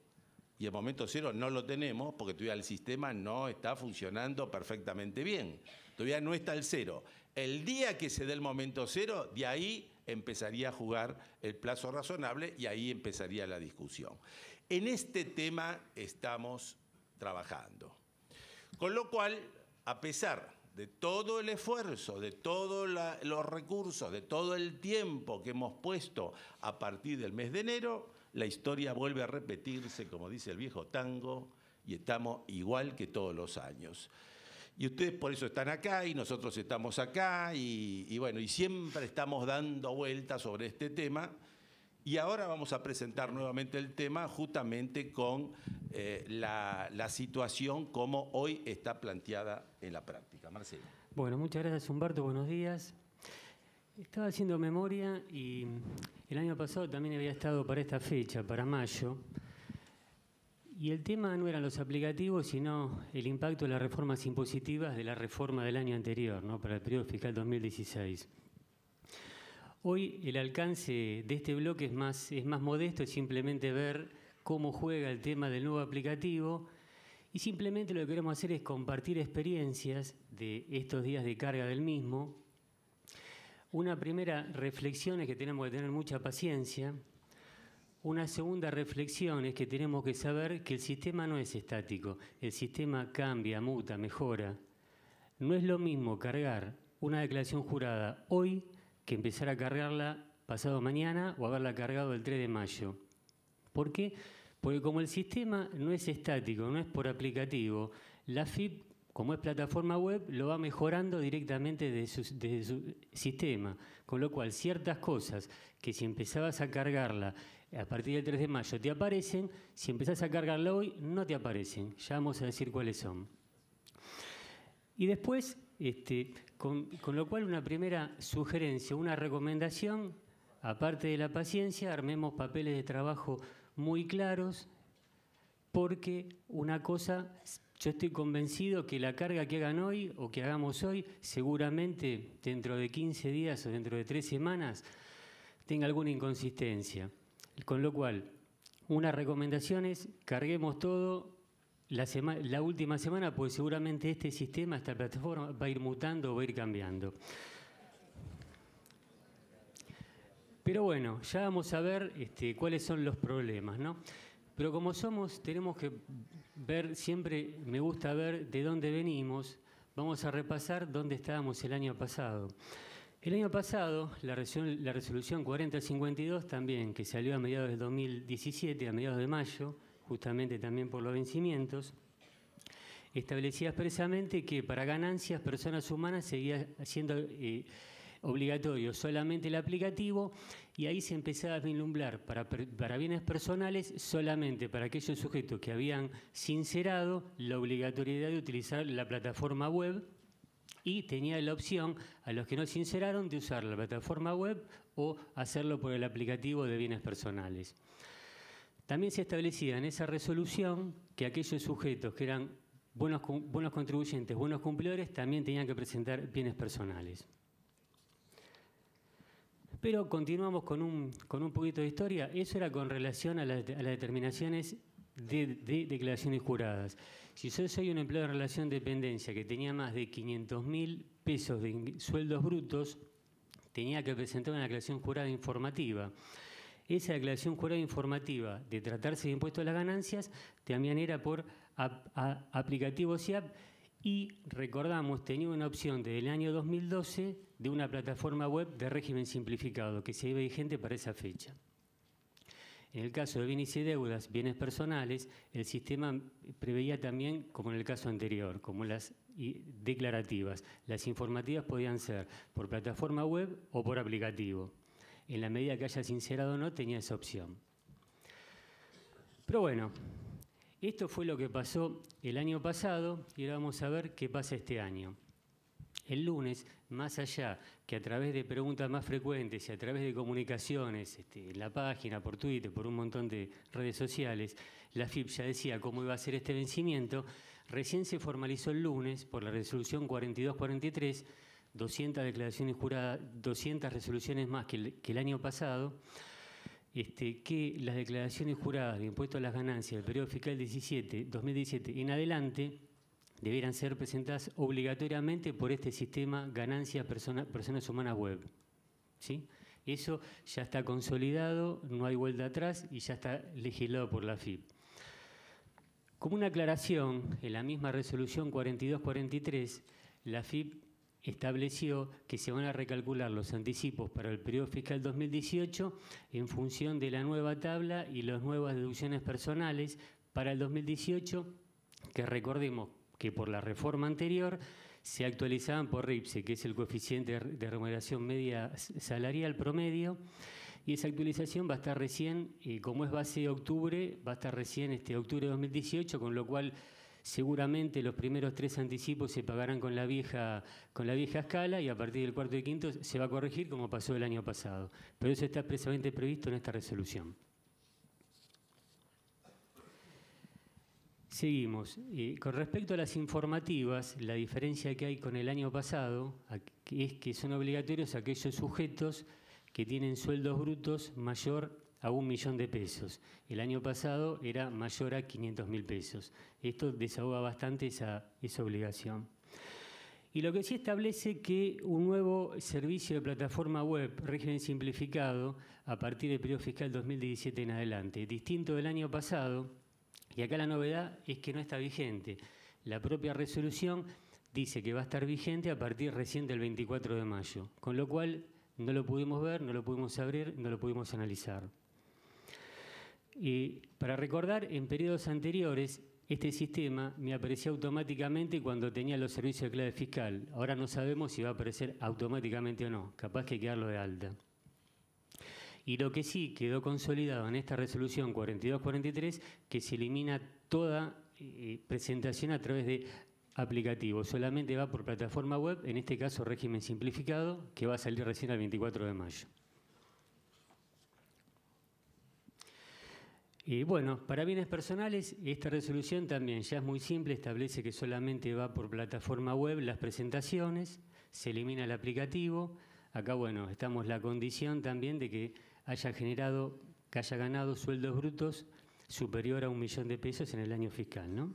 A: Y el momento cero no lo tenemos porque todavía el sistema no está funcionando perfectamente bien. Todavía no está el cero. El día que se dé el momento cero, de ahí empezaría a jugar el plazo razonable y ahí empezaría la discusión. En este tema estamos trabajando. Con lo cual, a pesar de todo el esfuerzo, de todos los recursos, de todo el tiempo que hemos puesto a partir del mes de enero, la historia vuelve a repetirse, como dice el viejo tango, y estamos igual que todos los años. Y ustedes por eso están acá y nosotros estamos acá y bueno, y siempre estamos dando vueltas sobre este tema. Y ahora vamos a presentar nuevamente el tema justamente con la situación como hoy está planteada en la práctica. Marcelo.
C: Bueno, muchas gracias Humberto, buenos días. Estaba haciendo memoria y el año pasado también había estado para esta fecha, para mayo, y el tema no eran los aplicativos, sino el impacto de las reformas impositivas de la reforma del año anterior, ¿no? Para el periodo fiscal 2016. Hoy el alcance de este bloque es más modesto, es simplemente ver cómo juega el tema del nuevo aplicativo y simplemente lo que queremos hacer es compartir experiencias de estos días de carga del mismo. Una primera reflexión es que tenemos que tener mucha paciencia. Una segunda reflexión es que tenemos que saber que el sistema no es estático, el sistema cambia, muta, mejora. No es lo mismo cargar una declaración jurada hoy que empezar a cargarla pasado mañana o haberla cargado el 3 de mayo. ¿Por qué? Porque como el sistema no es estático, no es por aplicativo, la AFIP, como es plataforma web, lo va mejorando directamente desde su sistema. Con lo cual, ciertas cosas que si empezabas a cargarla a partir del 3 de mayo te aparecen, si empezás a cargarla hoy no te aparecen. Ya vamos a decir cuáles son. Y después, con lo cual una primera sugerencia, una recomendación, aparte de la paciencia, armemos papeles de trabajo muy claros, porque una cosa, yo estoy convencido que la carga que hagan hoy o que hagamos hoy, seguramente dentro de 15 días o dentro de 3 semanas, tenga alguna inconsistencia. Con lo cual, una recomendación es carguemos todo la última semana, porque seguramente este sistema, esta plataforma, va a ir mutando o va a ir cambiando. Pero bueno, ya vamos a ver cuáles son los problemas, ¿no? Pero como tenemos que ver, siempre me gusta ver de dónde venimos, vamos a repasar dónde estábamos el año pasado. El año pasado, la resolución 4052 también, que salió a mediados del 2017, a mediados de mayo, justamente también por los vencimientos, establecía expresamente que para ganancias personas humanas seguía siendo obligatorio solamente el aplicativo y ahí se empezaba a vislumbrar para bienes personales solamente para aquellos sujetos que habían sincerado la obligatoriedad de utilizar la plataforma web y tenía la opción a los que no sinceraron de usar la plataforma web o hacerlo por el aplicativo de bienes personales. También se establecía en esa resolución que aquellos sujetos que eran buenos contribuyentes, buenos cumplidores, también tenían que presentar bienes personales. Pero continuamos con un poquito de historia. Eso era con relación a las determinaciones de declaraciones juradas. Si yo soy un empleado en relación de dependencia que tenía más de 500.000 pesos de sueldos brutos, tenía que presentar una declaración jurada informativa. Esa declaración jurada informativa de tratarse de impuesto a las ganancias también era por aplicativo SIAP y recordamos, tenía una opción desde el año 2012 de una plataforma web de régimen simplificado que se iba vigente para esa fecha. En el caso de bienes y deudas, bienes personales, el sistema preveía también, como en el caso anterior, como las declarativas. Las informativas podían ser por plataforma web o por aplicativo. En la medida que haya sincerado o no, tenía esa opción. Pero bueno, esto fue lo que pasó el año pasado y ahora vamos a ver qué pasa este año. El lunes, más allá que a través de preguntas más frecuentes y a través de comunicaciones en la página, por Twitter, por un montón de redes sociales, la AFIP ya decía cómo iba a ser este vencimiento, recién se formalizó el lunes por la resolución 4243, 200 declaraciones juradas, 200 resoluciones más que el año pasado, que las declaraciones juradas de impuesto a las ganancias del periodo fiscal 2017 en adelante debieran ser presentadas obligatoriamente por este sistema ganancias personas humanas web. ¿Sí? Eso ya está consolidado, no hay vuelta atrás y ya está legislado por la AFIP. Como una aclaración, en la misma resolución 4243, la AFIP estableció que se van a recalcular los anticipos para el periodo fiscal 2018 en función de la nueva tabla y las nuevas deducciones personales para el 2018, que recordemos que por la reforma anterior se actualizaban por RIPSE, que es el coeficiente de remuneración media salarial promedio, y esa actualización va a estar recién, como es base de octubre, va a estar recién octubre de 2018, con lo cual seguramente los primeros 3 anticipos se pagarán con la vieja escala y a partir del cuarto y quinto se va a corregir como pasó el año pasado. Pero eso está expresamente previsto en esta resolución. Seguimos. Con respecto a las informativas, la diferencia que hay con el año pasado es que son obligatorios aquellos sujetos que tienen sueldos brutos mayor a 1 millón de pesos. El año pasado era mayor a 500.000 pesos. Esto desahoga bastante esa obligación. Y lo que sí establece que un nuevo servicio de plataforma web, régimen simplificado, a partir del periodo fiscal 2017 en adelante, distinto del año pasado, y acá la novedad es que no está vigente. La propia resolución dice que va a estar vigente a partir recién del 24 de mayo, con lo cual no lo pudimos ver, no lo pudimos abrir, no lo pudimos analizar. Y para recordar, en periodos anteriores, este sistema me aparecía automáticamente cuando tenía los servicios de clave fiscal. Ahora no sabemos si va a aparecer automáticamente o no, capaz que hay que darlo de alta. Y lo que sí quedó consolidado en esta resolución 4243, que se elimina toda presentación a través de aplicativos. Solamente va por plataforma web, en este caso régimen simplificado, que va a salir recién el 24 de mayo. Bueno, para bienes personales, esta resolución también ya es muy simple, establece que solamente va por plataforma web las presentaciones, se elimina el aplicativo. Acá, bueno, estamos la condición también de que haya ganado sueldos brutos superior a 1 millón de pesos en el año fiscal, ¿no?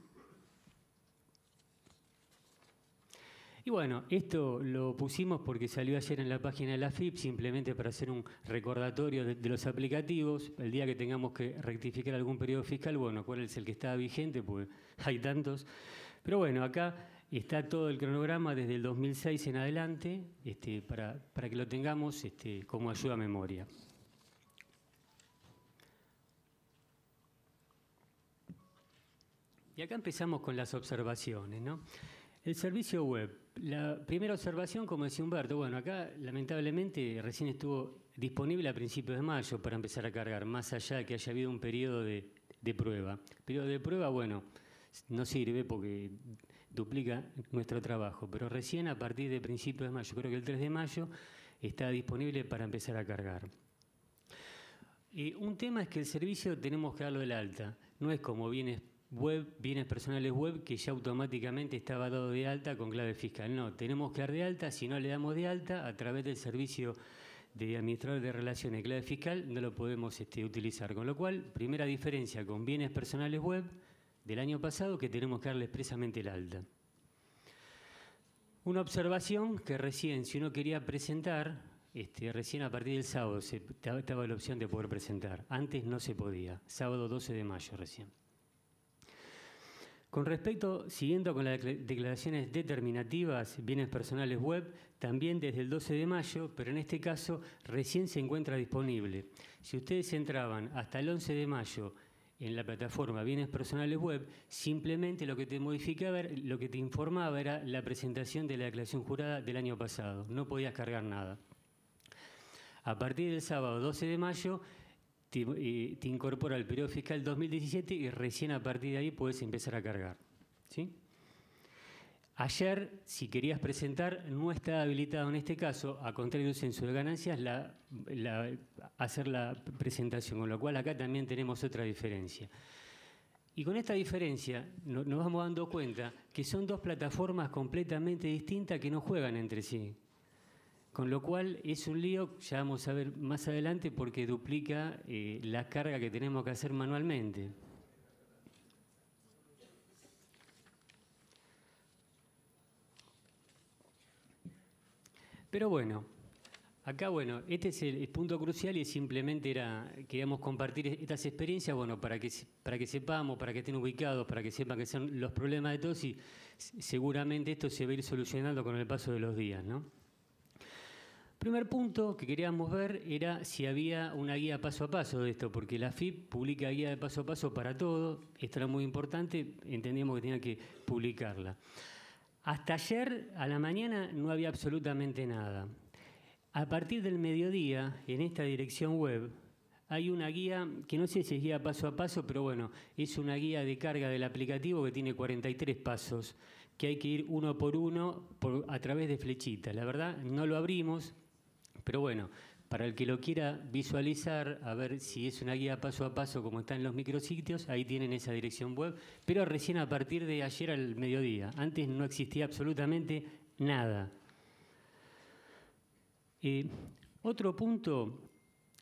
C: Y bueno, esto lo pusimos porque salió ayer en la página de la AFIP, simplemente para hacer un recordatorio de los aplicativos. El día que tengamos que rectificar algún periodo fiscal, bueno, cuál es el que está vigente, pues hay tantos. Pero bueno, acá está todo el cronograma desde el 2006 en adelante, para que lo tengamos como ayuda a memoria. Y acá empezamos con las observaciones, ¿no? El servicio web. La primera observación, como decía Humberto, bueno, acá lamentablemente recién estuvo disponible a principios de mayo para empezar a cargar, más allá de que haya habido un periodo de prueba. Periodo de prueba, bueno, no sirve porque duplica nuestro trabajo, pero recién a partir de principios de mayo, creo que el 3 de mayo, está disponible para empezar a cargar. Un tema es que el servicio tenemos que darlo del alta, no es como bienes personales web, que ya automáticamente estaba dado de alta con clave fiscal. No, tenemos que dar de alta, si no le damos de alta, a través del servicio de administrador de relaciones de clave fiscal, no lo podemos utilizar. Con lo cual, primera diferencia con bienes personales web del año pasado, que tenemos que darle expresamente el alta. Una observación que recién, si uno quería presentar, recién a partir del sábado estaba la opción de poder presentar. Antes no se podía, sábado 12 de mayo recién. Con respecto, siguiendo con las declaraciones determinativas, bienes personales web, también desde el 12 de mayo, pero en este caso recién se encuentra disponible. Si ustedes entraban hasta el 11 de mayo en la plataforma bienes personales web, simplemente lo que te modificaba, lo que te informaba era la presentación de la declaración jurada del año pasado. No podías cargar nada. A partir del sábado 12 de mayo, te incorpora el periodo fiscal 2017 y recién a partir de ahí puedes empezar a cargar. ¿Sí? Ayer, si querías presentar, no está habilitado en este caso, a contrario del censo de ganancias, hacer la presentación, con lo cual acá también tenemos otra diferencia. Y con esta diferencia nos vamos dando cuenta que son dos plataformas completamente distintas que no juegan entre sí. Con lo cual es un lío, ya vamos a ver más adelante, porque duplica la carga que tenemos que hacer manualmente. Pero bueno, Acá, bueno, este es el punto crucial y simplemente queríamos compartir estas experiencias, bueno, para que sepamos, para que estén ubicados, para que sepan que son los problemas de todos y seguramente esto se va a ir solucionando con el paso de los días, ¿no? Primer punto que queríamos ver era si había una guía paso a paso de esto, porque la AFIP publica guía de paso a paso para todo, esto era muy importante, entendíamos que tenía que publicarla. Hasta ayer a la mañana no había absolutamente nada. A partir del mediodía, en esta dirección web, hay una guía, que no sé si es guía paso a paso, pero bueno, es una guía de carga del aplicativo que tiene 43 pasos, que hay que ir uno por uno a través de flechitas. La verdad, no lo abrimos, pero bueno, para el que lo quiera visualizar, a ver si es una guía paso a paso como está en los micrositios, ahí tienen esa dirección web, pero recién a partir de ayer al mediodía. Antes no existía absolutamente nada. Otro punto,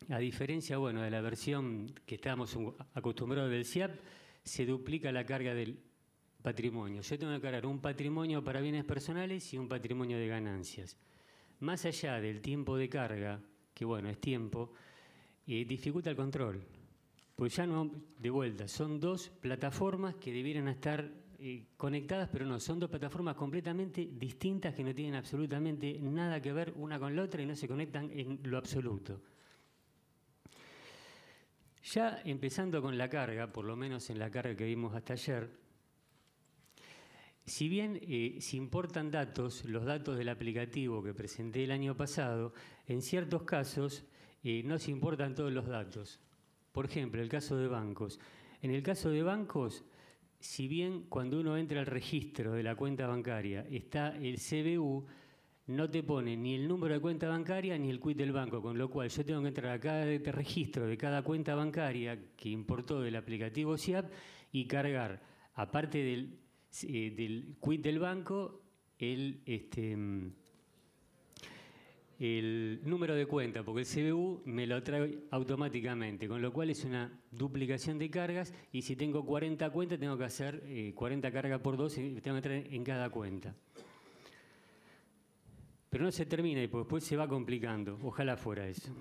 C: a diferencia de la versión que estábamos acostumbrados del SIAP, se duplica la carga del patrimonio. Yo tengo que cargar un patrimonio para bienes personales y un patrimonio de ganancias. Más allá del tiempo de carga, que es tiempo, dificulta el control. Pues ya no, de vuelta, son dos plataformas que debieran estar conectadas, pero no, son dos plataformas completamente distintas que no tienen absolutamente nada que ver una con la otra y no se conectan en lo absoluto. Ya empezando con la carga, por lo menos en la carga que vimos hasta ayer, si bien se importan datos, los datos del aplicativo que presenté el año pasado, en ciertos casos no se importan todos los datos. Por ejemplo, el caso de bancos. En el caso de bancos, si bien cuando uno entra al registro de la cuenta bancaria está el CBU, no te pone ni el número de cuenta bancaria ni el quit del banco, con lo cual yo tengo que entrar a cada registro de cada cuenta bancaria que importó del aplicativo SIAP y cargar, aparte del quit del banco, el número de cuenta, porque el CBU me lo trae automáticamente, con lo cual es una duplicación de cargas y si tengo 40 cuentas tengo que hacer 40 cargas por 2 y tengo que entrar en cada cuenta. Pero no se termina y después se va complicando. Ojalá fuera eso.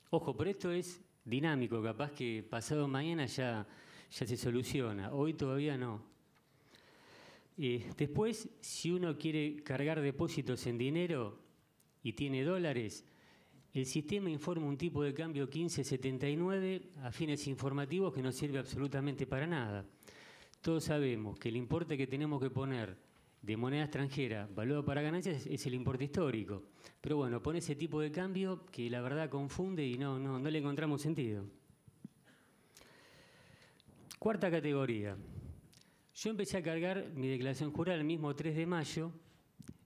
C: Ojo, pero esto es dinámico, capaz que pasado mañana ya se soluciona. Hoy todavía no. Después, si uno quiere cargar depósitos en dinero y tiene dólares, el sistema informa un tipo de cambio 1579 a fines informativos que no sirve absolutamente para nada. Todos sabemos que el importe que tenemos que poner de moneda extranjera valuado para ganancias es el importe histórico. Pero bueno, pone ese tipo de cambio que la verdad confunde y no le encontramos sentido. Cuarta categoría. Yo empecé a cargar mi declaración jurada el mismo 3 de mayo,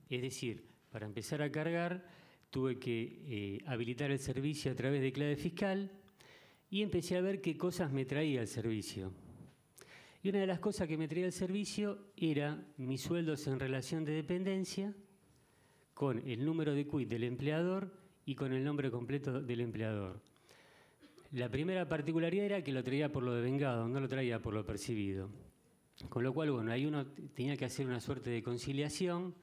C: es decir, para empezar a cargar tuve que habilitar el servicio a través de clave fiscal y empecé a ver qué cosas me traía el servicio. Y una de las cosas que me traía el servicio era mis sueldos en relación de dependencia con el número de quit del empleador y con el nombre completo del empleador. La primera particularidad era que lo traía por lo devengado, no lo traía por lo percibido. Con lo cual, ahí uno tenía que hacer una suerte de conciliación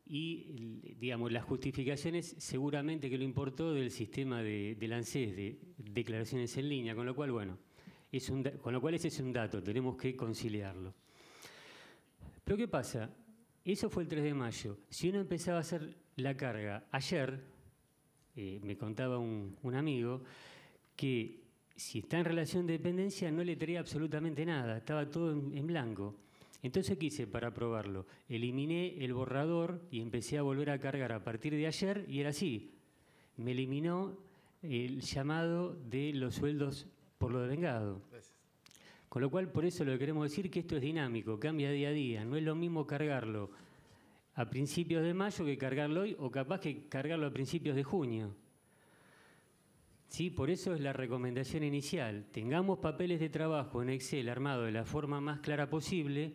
C: y, digamos, las justificaciones seguramente que lo importó del sistema del ANSES, de declaraciones en línea, con lo cual, ese es un dato, tenemos que conciliarlo. Pero ¿qué pasa? Eso fue el 3 de mayo. Si uno empezaba a hacer la carga ayer, me contaba un amigo, que si está en relación de dependencia no le traía absolutamente nada, estaba todo en blanco. Entonces, ¿qué hice para probarlo? Eliminé el borrador y empecé a volver a cargar a partir de ayer y era así. Me eliminó el llamado de los sueldos por lo devengado. Con lo cual, por eso lo que queremos decir que esto es dinámico, cambia día a día. No es lo mismo cargarlo a principios de mayo que cargarlo hoy o capaz que cargarlo a principios de junio. Sí, por eso es la recomendación inicial. Tengamos papeles de trabajo en Excel armados de la forma más clara posible,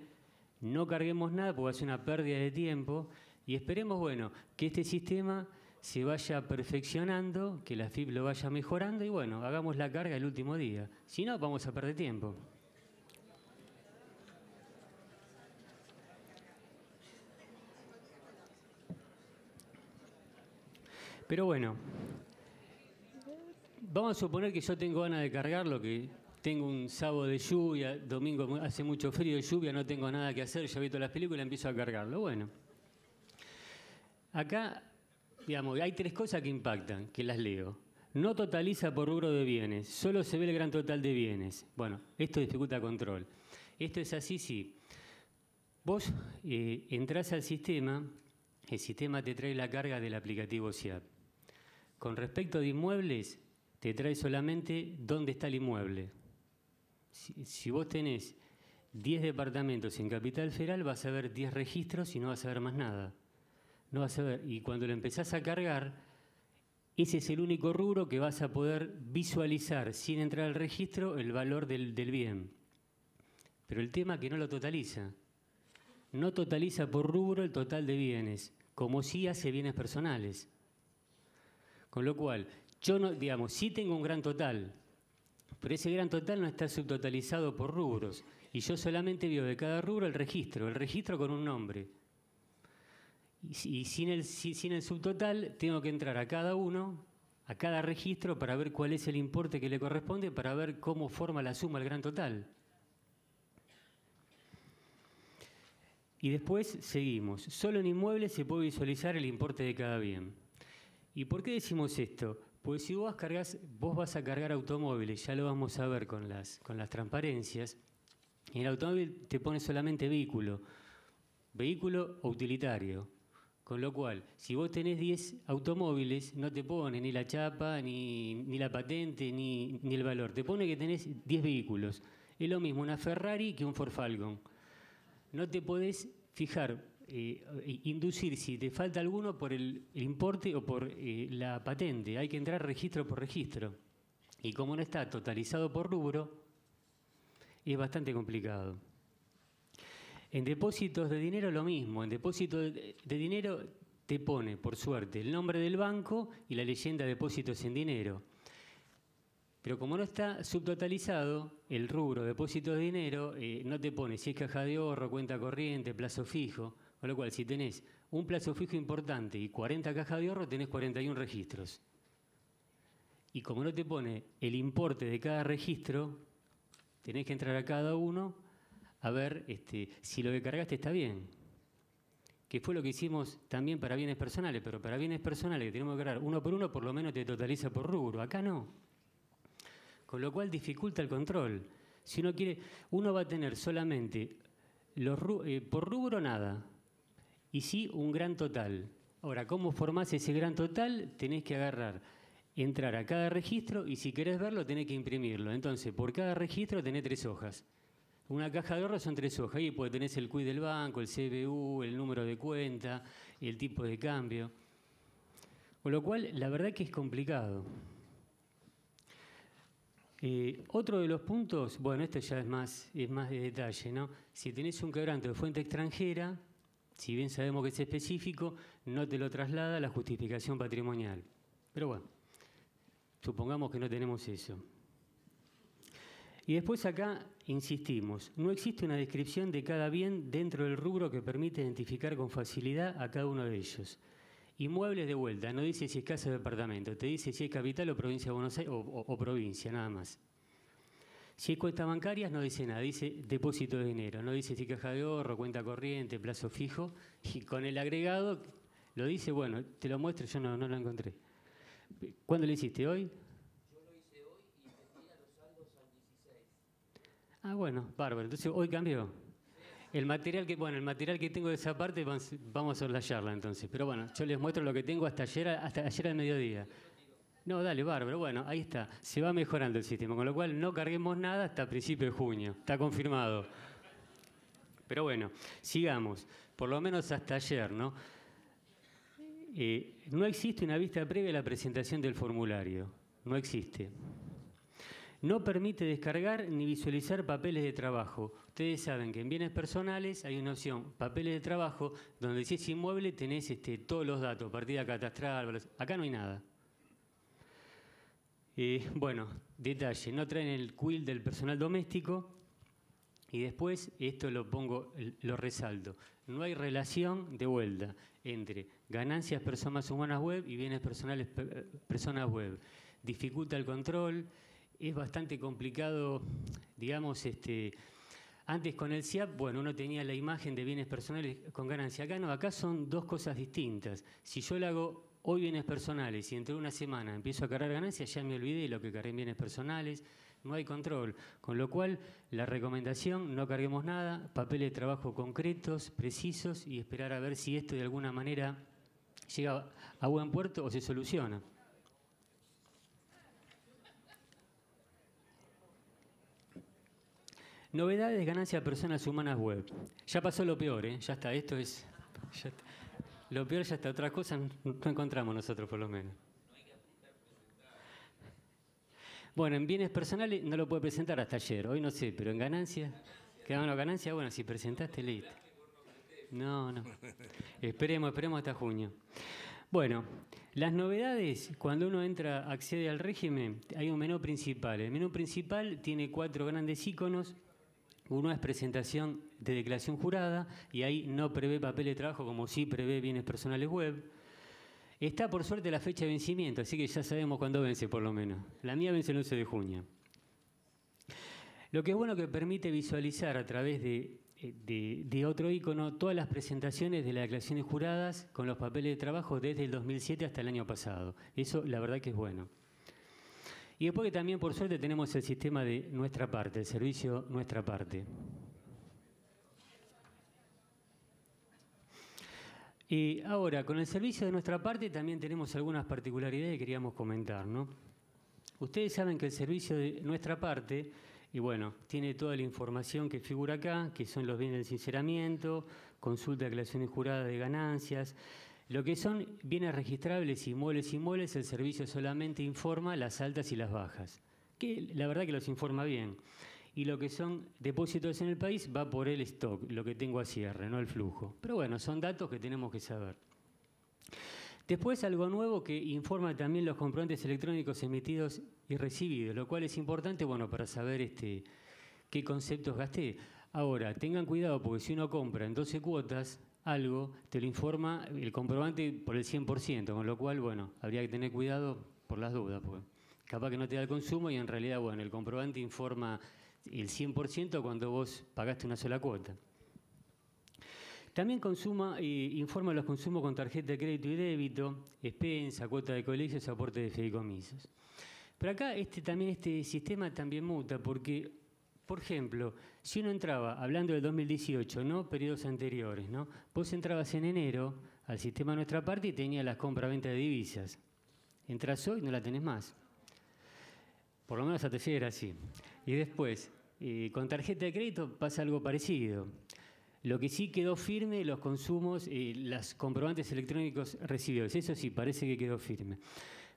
C: no carguemos nada porque va a ser una pérdida de tiempo y esperemos, que este sistema se vaya perfeccionando, que la AFIP lo vaya mejorando y hagamos la carga el último día. Si no, vamos a perder tiempo. Pero bueno, vamos a suponer que yo tengo ganas de cargarlo, que tengo un sábado de lluvia, domingo hace mucho frío de lluvia, no tengo nada que hacer, ya vi todas las películas y empiezo a cargarlo. Bueno, acá, digamos, hay 3 cosas que impactan, que las leo. No totaliza por rubro de bienes, solo se ve el gran total de bienes. Bueno, esto dificulta control. Esto es así, sí. Vos entrás al sistema, el sistema te trae la carga del aplicativo SIAP. Con respecto de inmuebles, te trae solamente dónde está el inmueble. Si vos tenés 10 departamentos en Capital Federal, vas a ver 10 registros y no vas a ver más nada. No vas a ver. Y cuando lo empezás a cargar, ese es el único rubro que vas a poder visualizar sin entrar al registro el valor del bien. Pero el tema es que no lo totaliza. No totaliza por rubro el total de bienes, como sí hace bienes personales. Con lo cual, yo no, digamos, sí tengo un gran total, pero ese gran total no está subtotalizado por rubros. Y yo solamente veo de cada rubro el registro con un nombre. Y sin el subtotal tengo que entrar a cada uno, a cada registro, para ver cuál es el importe que le corresponde, para ver cómo forma la suma el gran total. Y después seguimos. Solo en inmuebles se puede visualizar el importe de cada bien. ¿Y por qué decimos esto? Pues si vos vas a cargar automóviles, ya lo vamos a ver con las transparencias, en el automóvil te pone solamente vehículo o utilitario. Con lo cual, si vos tenés 10 automóviles, no te pone ni la chapa, ni la patente, ni el valor. Te pone que tenés 10 vehículos. Es lo mismo una Ferrari que un Ford Falcon. No te podés fijar, inducir si te falta alguno por el importe o por la patente. Hay que entrar registro por registro. Y como no está totalizado por rubro, es bastante complicado. En depósitos de dinero lo mismo. En depósitos de dinero te pone, por suerte, el nombre del banco y la leyenda depósitos en dinero. Pero como no está subtotalizado, el rubro depósitos de dinero no te pone si es caja de ahorro, cuenta corriente, plazo fijo. Con lo cual, si tenés un plazo fijo importante y 40 cajas de ahorro, tenés 41 registros. Y como no te pone el importe de cada registro, tenés que entrar a cada uno a ver si lo que cargaste está bien. Que fue lo que hicimos también para bienes personales, pero para bienes personales que tenemos que cargar uno, por lo menos te totaliza por rubro. Acá no. Con lo cual dificulta el control. Si uno quiere, uno va a tener solamente por rubro nada. Y sí un gran total. Ahora, ¿cómo formás ese gran total? Tenés que entrar a cada registro y si querés verlo tenés que imprimirlo. Entonces, por cada registro tenés 3 hojas. Una caja de ahorro son 3 hojas. Ahí pues tenés el CUI del banco, el CBU, el número de cuenta, el tipo de cambio. Con lo cual, la verdad que es complicado. Otro de los puntos, bueno, esto ya es más de detalle, ¿no? Si tenés un quebranto de fuente extranjera, si bien sabemos que es específico, no te lo traslada la justificación patrimonial. Pero bueno, supongamos que no tenemos eso. Y después acá insistimos, no existe una descripción de cada bien dentro del rubro que permite identificar con facilidad a cada uno de ellos. Inmuebles de vuelta, no dice si es casa o departamento, te dice si es capital o provincia de Buenos Aires o provincia, nada más. Si es cuentas bancarias, no dice nada, dice depósito de dinero, no dice si caja de ahorro, cuenta corriente, plazo fijo, y con el agregado lo dice, bueno, te lo muestro, yo no lo encontré. ¿Cuándo lo hiciste? ¿Hoy?
D: Yo lo hice hoy y tenía los saldos al 16.
C: Ah, bueno, bárbaro, entonces hoy cambió. El material que tengo de esa parte, vamos a hacer la charla entonces. Pero bueno, yo les muestro lo que tengo hasta ayer al mediodía. No, dale, bárbaro. Bueno, ahí está. Se va mejorando el sistema, con lo cual no carguemos nada hasta principio de junio. Está confirmado. Pero bueno, sigamos. Por lo menos hasta ayer, ¿no? No existe una vista previa a la presentación del formulario. No existe. No permite descargar ni visualizar papeles de trabajo. Ustedes saben que en bienes personales hay una opción, papeles de trabajo, donde si es inmueble tenés todos los datos, partida catastral, acá no hay nada. Bueno, detalle, no traen el quill del personal doméstico y después, esto lo resalto, no hay relación de vuelta entre ganancias personas humanas web y bienes personales personas web. Dificulta el control, es bastante complicado, digamos, antes con el SIAP, bueno, uno tenía la imagen de bienes personales con ganancia. Acá no, acá son dos cosas distintas. Si yo le hago hoy bienes personales y entre una semana empiezo a cargar ganancias, ya me olvidé de lo que cargué en bienes personales, no hay control. Con lo cual, la recomendación, no carguemos nada, papeles de trabajo concretos, precisos y esperar a ver si esto de alguna manera llega a buen puerto o se soluciona. Novedades, ganancias personas humanas web. Ya pasó lo peor, ¿eh? Ya está, esto es... ya está. Lo peor ya está, otras cosas no encontramos nosotros por lo menos. Bueno, en bienes personales no lo puede presentar hasta ayer, hoy no sé, pero en ganancias, quedaban las ganancias, bueno, si presentaste, listo. No. Esperemos hasta junio. Bueno, las novedades, cuando uno accede al régimen, hay un menú principal. El menú principal tiene 4 grandes iconos. Uno es presentación de declaración jurada y ahí no prevé papel de trabajo como sí prevé bienes personales web. Está por suerte la fecha de vencimiento, así que ya sabemos cuándo vence por lo menos. La mía vence el 11 de junio. Lo que es bueno que permite visualizar a través de otro icono todas las presentaciones de las declaraciones juradas con los papeles de trabajo desde el 2007 hasta el año pasado. Eso la verdad que es bueno. Y después que también, por suerte, tenemos el sistema de Nuestra Parte, el servicio Nuestra Parte. Y ahora, con el servicio de Nuestra Parte también tenemos algunas particularidades que queríamos comentar, ¿no? Ustedes saben que el servicio de Nuestra Parte, y bueno, tiene toda la información que figura acá, que son los bienes del sinceramiento, consulta de declaraciones juradas de ganancias. Lo que son bienes registrables, inmuebles, el servicio solamente informa las altas y las bajas, que la verdad que los informa bien. Y lo que son depósitos en el país va por el stock, lo que tengo a cierre, no el flujo. Pero bueno, son datos que tenemos que saber. Después algo nuevo que informa también los comprobantes electrónicos emitidos y recibidos, lo cual es importante, bueno, para saber qué conceptos gasté. Ahora, tengan cuidado porque si uno compra en 12 cuotas, algo, te lo informa el comprobante por el 100%, con lo cual, bueno, habría que tener cuidado por las dudas, porque capaz que no te da el consumo y en realidad, bueno, el comprobante informa el 100% cuando vos pagaste una sola cuota. También informa los consumos con tarjeta de crédito y débito, expensa, cuota de colegios, aporte de fideicomisos. Pero acá este sistema también muta porque, por ejemplo, si uno entraba, hablando del 2018, no periodos anteriores, ¿no? Vos entrabas en enero al sistema de Nuestra Parte y tenías las compra-venta de divisas. Entrás hoy y no la tenés más. Por lo menos hasta ayer era así. Y después, con tarjeta de crédito pasa algo parecido. Lo que sí quedó firme, los consumos, los comprobantes electrónicos recibidos. Eso sí, parece que quedó firme.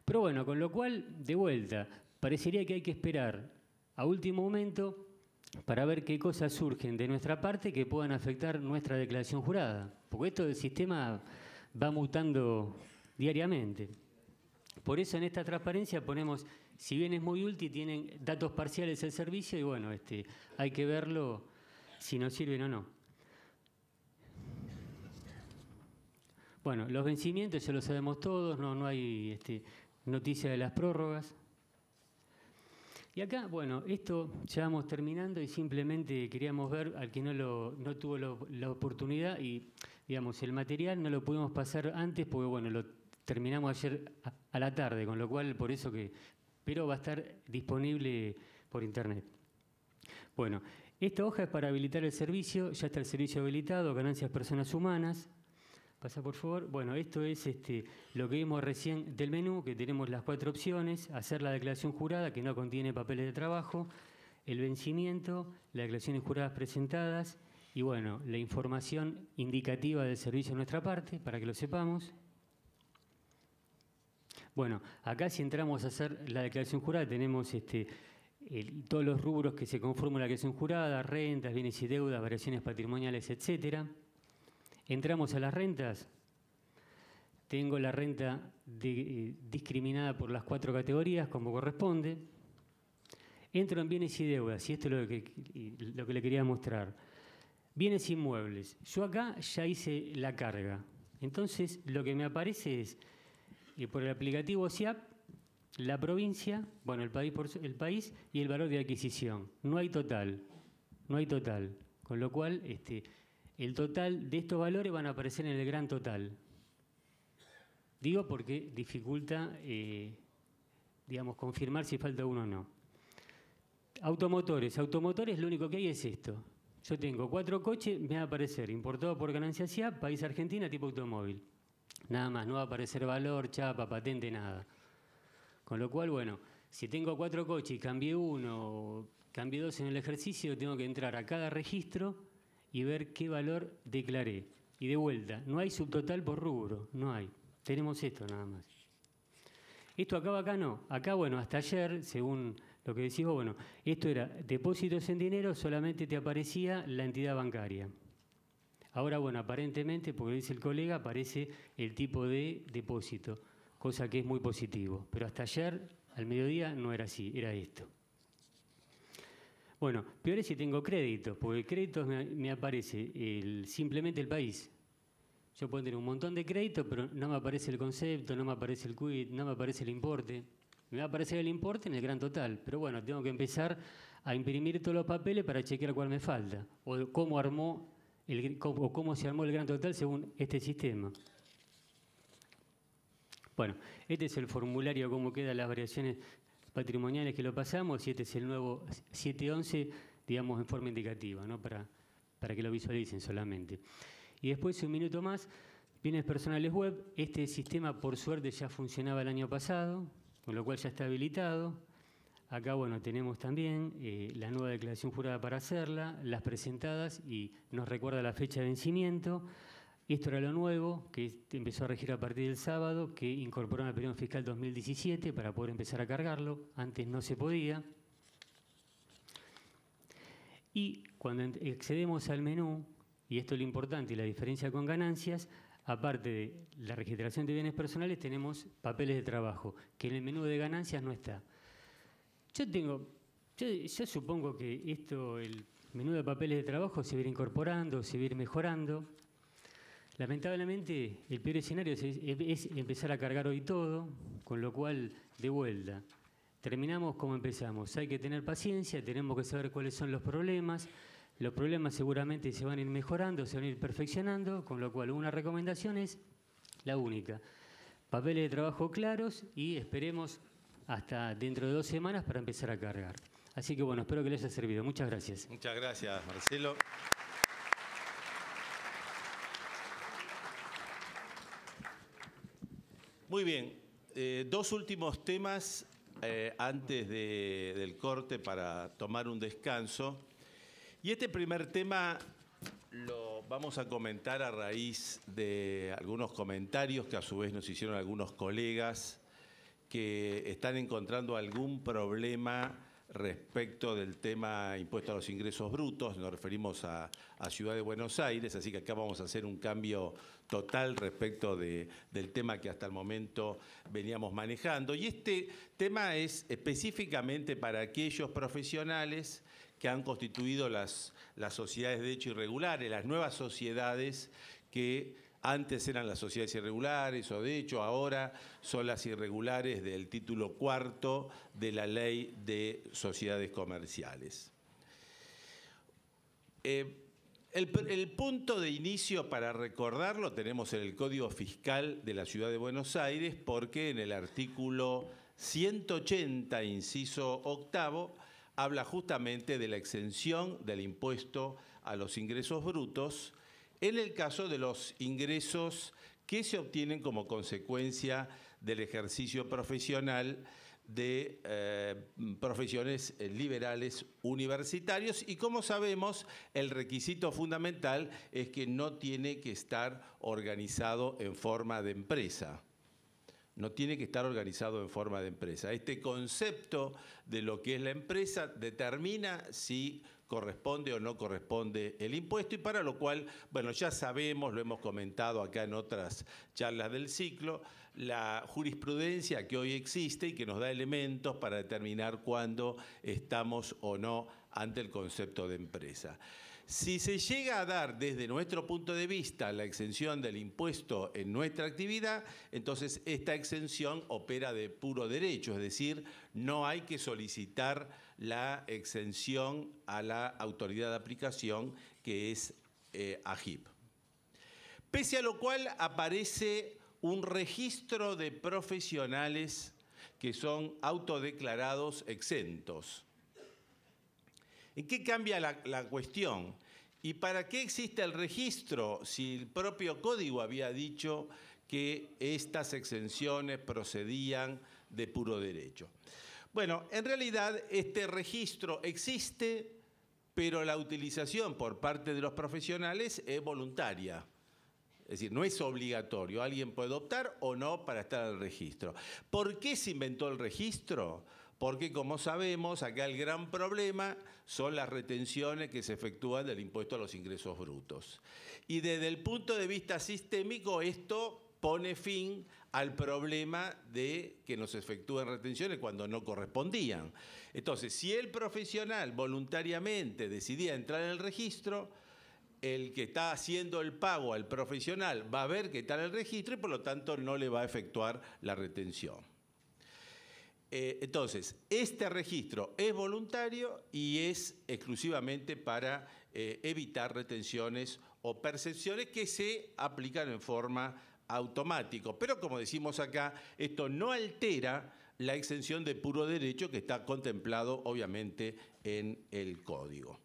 C: Pero bueno, con lo cual, de vuelta, parecería que hay que esperar a último momento para ver qué cosas surgen de nuestra parte que puedan afectar nuestra declaración jurada. Porque esto del sistema va mutando diariamente. Por eso en esta transparencia ponemos, si bien es muy útil, tienen datos parciales del servicio y bueno, hay que verlo si nos sirven o no. Bueno, los vencimientos ya lo sabemos todos, no hay noticia de las prórrogas. Y acá, bueno, esto ya vamos terminando y simplemente queríamos ver al que no tuvo la oportunidad y, digamos, el material no lo pudimos pasar antes porque, bueno, lo terminamos ayer a la tarde, con lo cual, por eso pero va a estar disponible por internet. Bueno, esta hoja es para habilitar el servicio, ya está el servicio habilitado, ganancias personas humanas. Pasa, por favor. Bueno, esto es lo que vimos recién del menú, que tenemos las 4 opciones: hacer la declaración jurada, que no contiene papeles de trabajo, el vencimiento, las declaraciones juradas presentadas y, bueno, la información indicativa del servicio de Nuestra Parte, para que lo sepamos. Bueno, acá si entramos a hacer la declaración jurada, tenemos todos los rubros que se conforman la declaración jurada: rentas, bienes y deudas, variaciones patrimoniales, etcétera. Entramos a las rentas, tengo la renta discriminada por las 4 categorías como corresponde. Entro en bienes y deudas, y esto es lo que le quería mostrar. Bienes inmuebles. Yo acá ya hice la carga. Entonces, lo que me aparece es, por el aplicativo SIAP, la provincia, bueno, el país y el valor de adquisición. No hay total. No hay total. Con lo cual, el total de estos valores van a aparecer en el gran total. Digo porque dificulta, digamos, confirmar si falta uno o no. Automotores. Automotores, lo único que hay es esto. Yo tengo 4 coches, me va a aparecer importado por ganancia SIAP, país Argentina, tipo automóvil. Nada más, no va a aparecer valor, chapa, patente, nada. Con lo cual, bueno, si tengo 4 coches y cambié uno, cambié 2 en el ejercicio, tengo que entrar a cada registro y ver qué valor declaré. Y de vuelta, no hay subtotal por rubro, no hay. Tenemos esto nada más. Esto acá no. Acá, bueno, hasta ayer, según lo que decís vos, bueno, esto era depósitos en dinero, solamente te aparecía la entidad bancaria. Ahora, bueno, aparentemente, porque dice el colega, aparece el tipo de depósito, cosa que es muy positivo. Pero hasta ayer, al mediodía, no era así, era esto. Bueno, peor es si tengo créditos, porque créditos me aparece simplemente el país. Yo puedo tener un montón de créditos, pero no me aparece el concepto, no me aparece el quit, no me aparece el importe. Me va a aparecer el importe en el gran total, pero bueno, tengo que empezar a imprimir todos los papeles para chequear cuál me falta, o cómo se armó el gran total según este sistema. Bueno, este es el formulario, cómo quedan las variaciones patrimoniales que lo pasamos, y este es el nuevo 711, digamos, en forma indicativa, ¿no? Para que lo visualicen solamente. Y después, un minuto más, bienes personales web. Este sistema, por suerte, ya funcionaba el año pasado, con lo cual ya está habilitado. Acá, bueno, tenemos también la nueva declaración jurada para hacerla, las presentadas, y nos recuerda la fecha de vencimiento. Esto era lo nuevo, que empezó a regir a partir del sábado, que incorporó en el periodo fiscal 2017 para poder empezar a cargarlo. Antes no se podía. Y cuando accedemos al menú, y esto es lo importante, y la diferencia con ganancias, aparte de la registración de bienes personales, tenemos papeles de trabajo, que en el menú de ganancias no está. Yo supongo que el menú de papeles de trabajo se va a ir incorporando, se va a ir mejorando. Lamentablemente, el peor escenario es empezar a cargar hoy todo, con lo cual, de vuelta, terminamos como empezamos. Hay que tener paciencia, tenemos que saber cuáles son los problemas. Los problemas seguramente se van a ir mejorando, se van a ir perfeccionando, con lo cual una recomendación es la única. Papeles de trabajo claros y esperemos hasta dentro de 2 semanas para empezar a cargar. Así que bueno, espero que les haya servido. Muchas gracias.
A: Muchas gracias, Marcelo. Muy bien, 2 últimos temas antes del corte para tomar un descanso. Y este primer tema lo vamos a comentar a raíz de algunos comentarios que a su vez nos hicieron algunos colegas que están encontrando algún problema respecto del tema impuesto a los ingresos brutos. Nos referimos a Ciudad de Buenos Aires, así que acá vamos a hacer un cambio total respecto del tema que hasta el momento veníamos manejando. Y este tema es específicamente para aquellos profesionales que han constituido las sociedades de hecho irregulares, las nuevas sociedades que antes eran las sociedades irregulares o de hecho ahora son las irregulares del título 4 de la Ley de Sociedades Comerciales. El punto de inicio para recordarlo tenemos en el Código Fiscal de la Ciudad de Buenos Aires, porque en el artículo 180, inciso 8, habla justamente de la exención del impuesto a los ingresos brutos en el caso de los ingresos que se obtienen como consecuencia del ejercicio profesional de profesiones liberales universitarios. Y como sabemos, el requisito fundamental es que no tiene que estar organizado en forma de empresa. No tiene que estar organizado en forma de empresa. Este concepto de lo que es la empresa determina si corresponde o no corresponde el impuesto, y para lo cual, bueno, ya sabemos, lo hemos comentado acá en otras charlas del ciclo, la jurisprudencia que hoy existe y que nos da elementos para determinar cuándo estamos o no ante el concepto de empresa. Si se llega a dar desde nuestro punto de vista la exención del impuesto en nuestra actividad, entonces esta exención opera de puro derecho, es decir, no hay que solicitar la exención a la autoridad de aplicación, que es AGIP. Pese a lo cual aparece un registro de profesionales que son autodeclarados exentos. ¿En qué cambia la cuestión? ¿Y para qué existe el registro si el propio código había dicho que estas exenciones procedían de puro derecho? Bueno, en realidad este registro existe, pero la utilización por parte de los profesionales es voluntaria. Es decir, no es obligatorio. Alguien puede optar o no para estar en el registro. ¿Por qué se inventó el registro? Porque, como sabemos, acá el gran problema son las retenciones que se efectúan del impuesto a los ingresos brutos. Y desde el punto de vista sistémico, esto pone fin al problema de que nos efectúen retenciones cuando no correspondían. Entonces, si el profesional voluntariamente decidía entrar en el registro, el que está haciendo el pago al profesional va a ver que está en el registro y por lo tanto no le va a efectuar la retención. Entonces, este registro es voluntario y es exclusivamente para evitar retenciones o percepciones que se aplican en forma automática. Pero como decimos acá, esto no altera la exención de puro derecho que está contemplado obviamente en el código.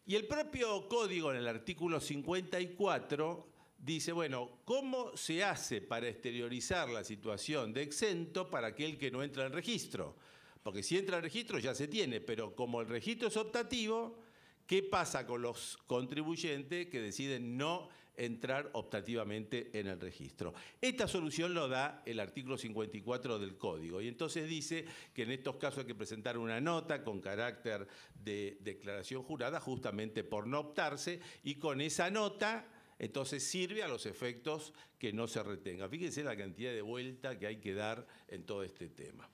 A: Y el propio código en el artículo 54 dice, bueno, ¿cómo se hace para exteriorizar la situación de exento para aquel que no entra en el registro? Porque si entra en el registro ya se tiene, pero como el registro es optativo, ¿qué pasa con los contribuyentes que deciden no entrar optativamente en el registro? Esta solución lo da el artículo 54 del Código y entonces dice que en estos casos hay que presentar una nota con carácter de declaración jurada justamente por no optarse y con esa nota entonces sirve a los efectos que no se retenga. Fíjense la cantidad de vuelta que hay que dar en todo este tema.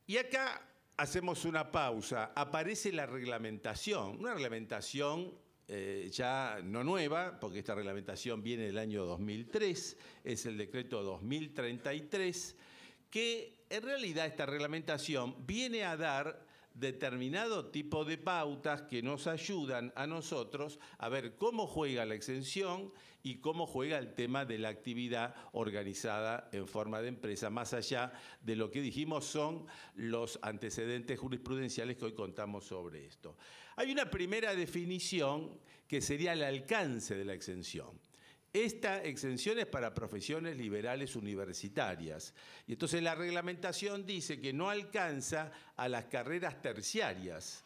A: Y acá hacemos una pausa. Aparece la reglamentación, una reglamentación ya no nueva, porque esta reglamentación viene del año 2003, es el decreto 2033, que en realidad esta reglamentación viene a dar determinado tipo de pautas que nos ayudan a nosotros a ver cómo juega la exención y cómo juega el tema de la actividad organizada en forma de empresa, más allá de lo que dijimos son los antecedentes jurisprudenciales que hoy contamos sobre esto. Hay una primera definición que sería el alcance de la exención. Esta exención es para profesiones liberales universitarias. Y entonces la reglamentación dice que no alcanza a las carreras terciarias,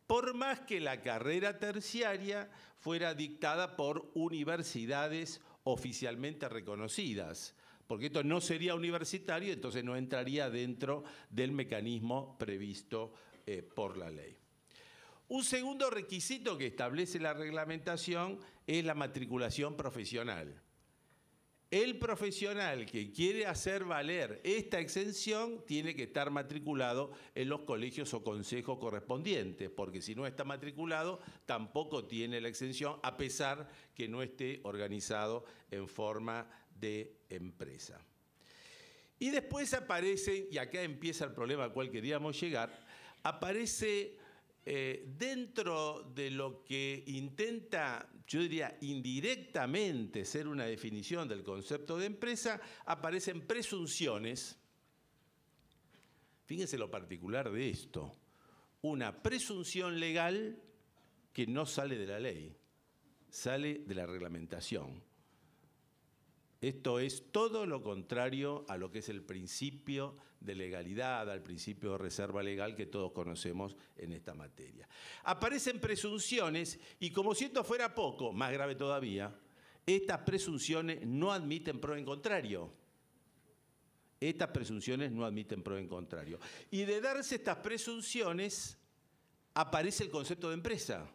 A: por más que la carrera terciaria fuera dictada por universidades oficialmente reconocidas, porque esto no sería universitario, entonces no entraría dentro del mecanismo previsto por la ley. Un segundo requisito que establece la reglamentación es la matriculación profesional. El profesional que quiere hacer valer esta exención tiene que estar matriculado en los colegios o consejos correspondientes, porque si no está matriculado tampoco tiene la exención, a pesar que no esté organizado en forma de empresa. Y después aparece, y acá empieza el problema al cual queríamos llegar, aparece dentro de lo que intenta, yo diría indirectamente, ser una definición del concepto de empresa, aparecen presunciones. Fíjense lo particular de esto. Una presunción legal que no sale de la ley, sale de la reglamentación. Esto es todo lo contrario a lo que es el principio de legalidad, al principio de reserva legal que todos conocemos en esta materia. Aparecen presunciones y como si esto fuera poco, más grave todavía, estas presunciones no admiten prueba en contrario. Estas presunciones no admiten prueba en contrario. Y de darse estas presunciones, aparece el concepto de empresa.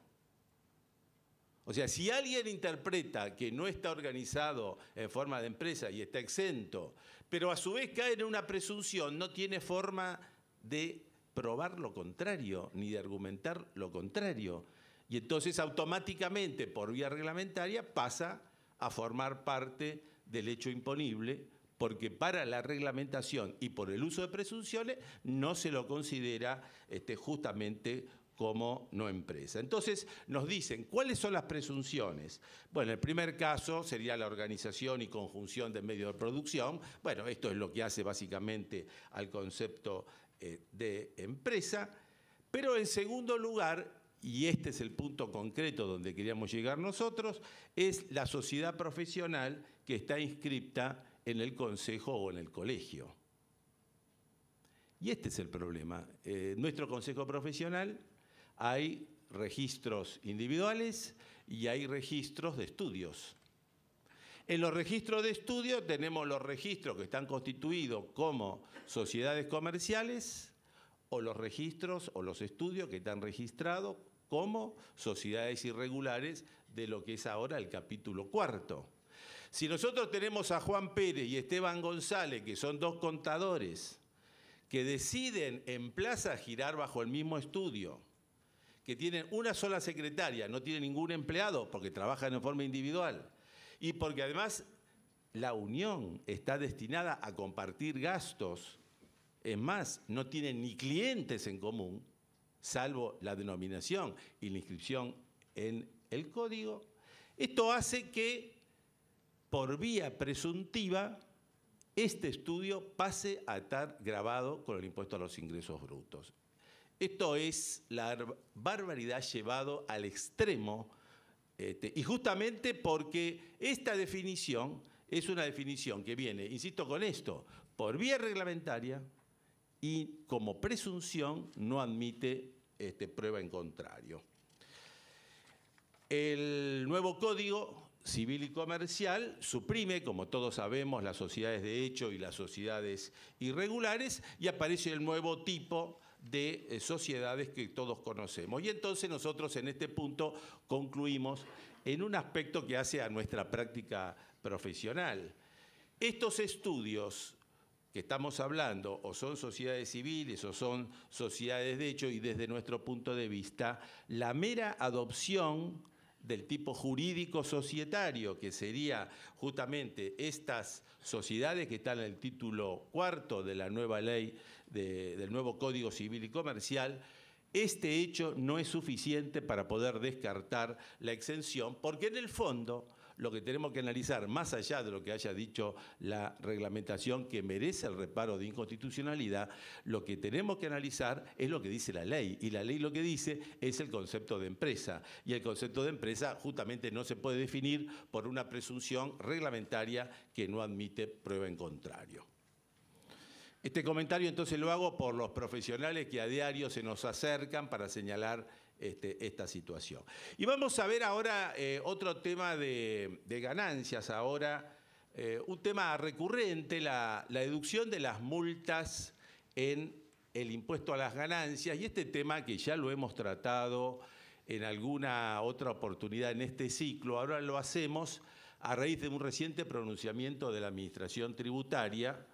A: O sea, si alguien interpreta que no está organizado en forma de empresa y está exento, pero a su vez cae en una presunción, no tiene forma de probar lo contrario, ni de argumentar lo contrario. Y entonces automáticamente, por vía reglamentaria, pasa a formar parte del hecho imponible, porque para la reglamentación y por el uso de presunciones no se lo considera justamente como no empresa. Entonces nos dicen, ¿cuáles son las presunciones? Bueno, el primer caso sería la organización y conjunción de medios de producción. Bueno, esto es lo que hace básicamente al concepto de empresa. Pero en segundo lugar, y este es el punto concreto donde queríamos llegar nosotros, es la sociedad profesional que está inscripta en el consejo o en el colegio. Y este es el problema. En nuestro consejo profesional hay registros individuales y hay registros de estudios. En los registros de estudios tenemos los registros que están constituidos como sociedades comerciales o los registros o los estudios que están registrados como sociedades irregulares de lo que es ahora el capítulo 4. Si nosotros tenemos a Juan Pérez y Esteban González, que son dos contadores, que deciden en plaza girar bajo el mismo estudio, que tienen una sola secretaria, no tienen ningún empleado porque trabajan en forma individual, y porque además la unión está destinada a compartir gastos, es más, no tienen ni clientes en común, salvo la denominación y la inscripción en el código, esto hace que por vía presuntiva, este estudio pase a estar grabado con el impuesto a los ingresos brutos. Esto es la barbaridad llevado al extremo, y justamente porque esta definición es una definición que viene, insisto con esto, por vía reglamentaria y como presunción no admite prueba en contrario. El nuevo Código Civil y Comercial suprime, como todos sabemos, las sociedades de hecho y las sociedades irregulares y aparece el nuevo tipo de sociedades que todos conocemos. Y entonces nosotros en este punto concluimos en un aspecto que hace a nuestra práctica profesional. Estos estudios que estamos hablando o son sociedades civiles o son sociedades de hecho y desde nuestro punto de vista, la mera adopción del tipo jurídico societario, que sería justamente estas sociedades que están en el título 4 de la nueva ley, del nuevo Código Civil y Comercial, este hecho no es suficiente para poder descartar la exención, porque en el fondo lo que tenemos que analizar, más allá de lo que haya dicho la reglamentación que merece el reparo de inconstitucionalidad, lo que tenemos que analizar es lo que dice la ley. Y la ley lo que dice es el concepto de empresa. Y el concepto de empresa justamente no se puede definir por una presunción reglamentaria que no admite prueba en contrario. Este comentario entonces lo hago por los profesionales que a diario se nos acercan para señalar esta situación. Y vamos a ver ahora otro tema de ganancias, ahora un tema recurrente, la deducción de las multas en el impuesto a las ganancias, y este tema que ya lo hemos tratado en alguna otra oportunidad en este ciclo, ahora lo hacemos a raíz de un reciente pronunciamiento de la Administración Tributaria,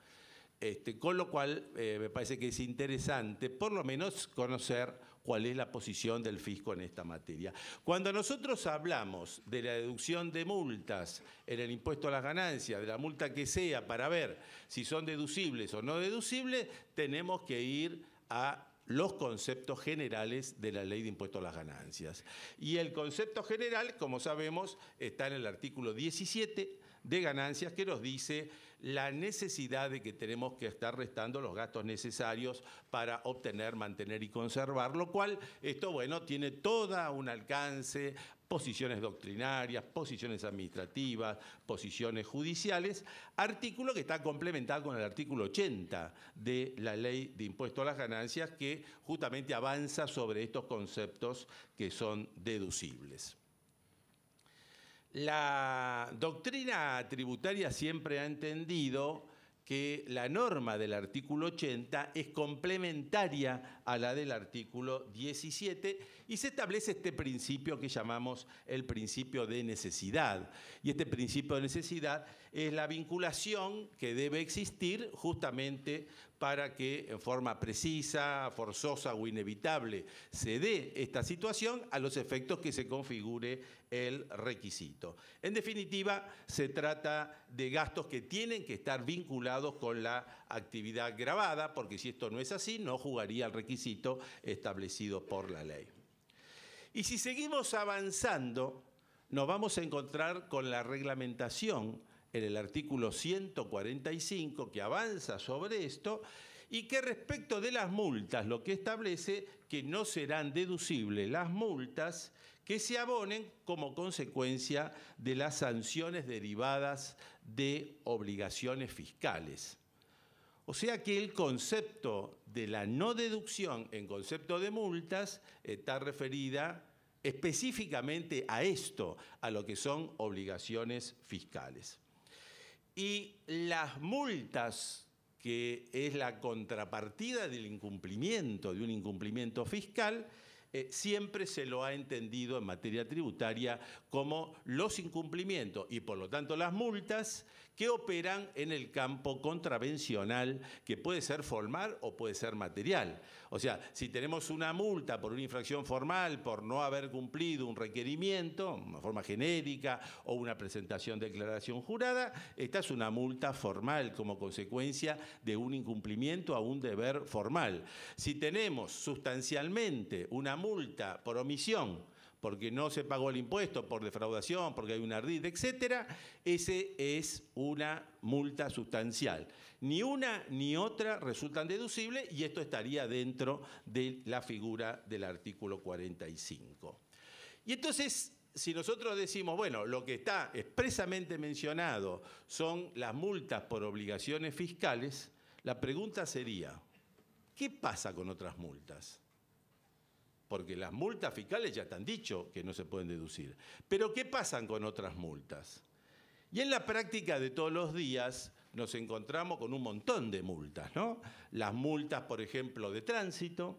A: con lo cual me parece que es interesante por lo menos conocer cuál es la posición del fisco en esta materia. Cuando nosotros hablamos de la deducción de multas en el impuesto a las ganancias, de la multa que sea, para ver si son deducibles o no deducibles, tenemos que ir a los conceptos generales de la Ley de Impuesto a las Ganancias. Y el concepto general, como sabemos, está en el artículo 17 de ganancias, que nos dice la necesidad de que tenemos que estar restando los gastos necesarios para obtener, mantener y conservar, lo cual esto, bueno, tiene todo un alcance, posiciones doctrinarias, posiciones administrativas, posiciones judiciales, artículo que está complementado con el artículo 80 de la Ley de Impuesto a las Ganancias, que justamente avanza sobre estos conceptos que son deducibles. La doctrina tributaria siempre ha entendido que la norma del artículo 80 es complementaria a la del artículo 17 y se establece este principio que llamamos el principio de necesidad. Y este principio de necesidad es la vinculación que debe existir justamente para que en forma precisa, forzosa o inevitable se dé esta situación a los efectos que se configure el requisito. En definitiva, se trata de gastos que tienen que estar vinculados con la actividad gravada, porque si esto no es así, no jugaría el requisito establecido por la ley. Y si seguimos avanzando, nos vamos a encontrar con la reglamentación en el artículo 145, que avanza sobre esto, y que respecto de las multas, lo que establece que no serán deducibles las multas que se abonen como consecuencia de las sanciones derivadas de obligaciones fiscales. O sea que el concepto de la no deducción en concepto de multas está referida específicamente a esto, a lo que son obligaciones fiscales. Y las multas, que es la contrapartida del incumplimiento, de un incumplimiento fiscal, siempre se lo ha entendido en materia tributaria como los incumplimientos y por lo tanto las multas que operan en el campo contravencional, que puede ser formal o puede ser material. O sea, si tenemos una multa por una infracción formal, por no haber cumplido un requerimiento, una forma genérica o una presentación de declaración jurada, esta es una multa formal como consecuencia de un incumplimiento a un deber formal. Si tenemos sustancialmente una multa por omisión, porque no se pagó el impuesto, por defraudación, porque hay un ardid, etcétera, ese es una multa sustancial. Ni una ni otra resultan deducibles y esto estaría dentro de la figura del artículo 45. Y entonces, si nosotros decimos, bueno, lo que está expresamente mencionado son las multas por obligaciones fiscales, la pregunta sería, ¿qué pasa con otras multas? Porque las multas fiscales ya están dicho que no se pueden deducir. Pero ¿qué pasa con otras multas? Y en la práctica de todos los días nos encontramos con un montón de multas, ¿no? Las multas, por ejemplo, de tránsito,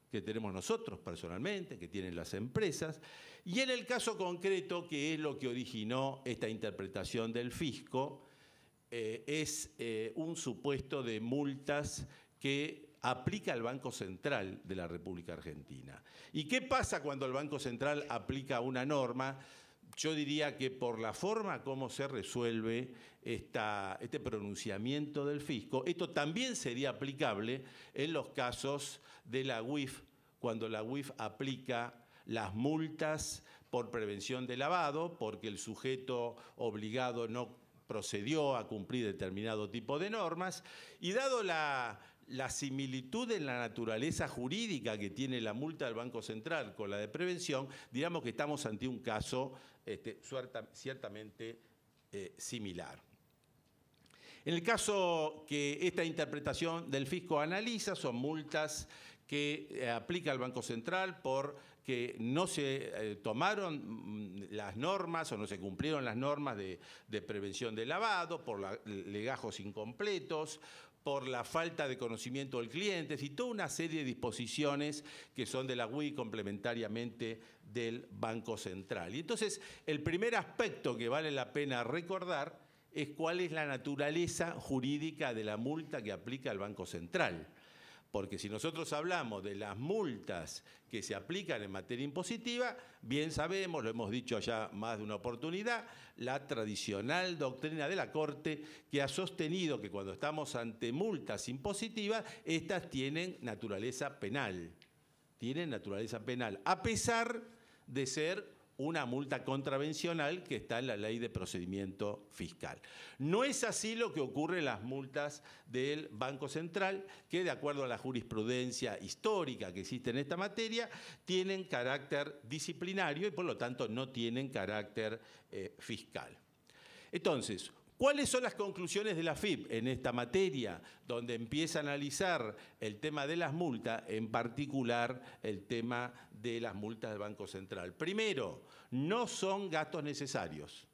A: que tenemos nosotros personalmente, que tienen las empresas, y en el caso concreto, que es lo que originó esta interpretación del fisco, es un supuesto de multas que aplica el Banco Central de la República Argentina. ¿Y qué pasa cuando el Banco Central aplica una norma? Yo diría que por la forma como se resuelve este pronunciamiento del fisco, esto también sería aplicable en los casos de la UIF, cuando la UIF aplica las multas por prevención de lavado, porque el sujeto obligado no procedió a cumplir determinado tipo de normas, y dado la similitud en la naturaleza jurídica que tiene la multa del Banco Central con la de prevención, digamos que estamos ante un caso ciertamente similar. En el caso que esta interpretación del fisco analiza, son multas que aplica el Banco Central porque no se tomaron las normas o no se cumplieron las normas de prevención de lavado, por legajos incompletos, por la falta de conocimiento del cliente, y toda una serie de disposiciones que son de la UI complementariamente del Banco Central. Y entonces, el primer aspecto que vale la pena recordar es cuál es la naturaleza jurídica de la multa que aplica el Banco Central. Porque si nosotros hablamos de las multas que se aplican en materia impositiva, bien sabemos, lo hemos dicho ya más de una oportunidad, la tradicional doctrina de la Corte que ha sostenido que cuando estamos ante multas impositivas, estas tienen naturaleza penal. Tienen naturaleza penal, a pesar de ser una multa contravencional que está en la Ley de Procedimiento Fiscal. No es así lo que ocurre en las multas del Banco Central, que de acuerdo a la jurisprudencia histórica que existe en esta materia, tienen carácter disciplinario y por lo tanto no tienen carácter fiscal. Entonces, ¿cuáles son las conclusiones de la FIP en esta materia, donde empieza a analizar el tema de las multas, en particular el tema de las multas del Banco Central? Primero, no son gastos necesarios.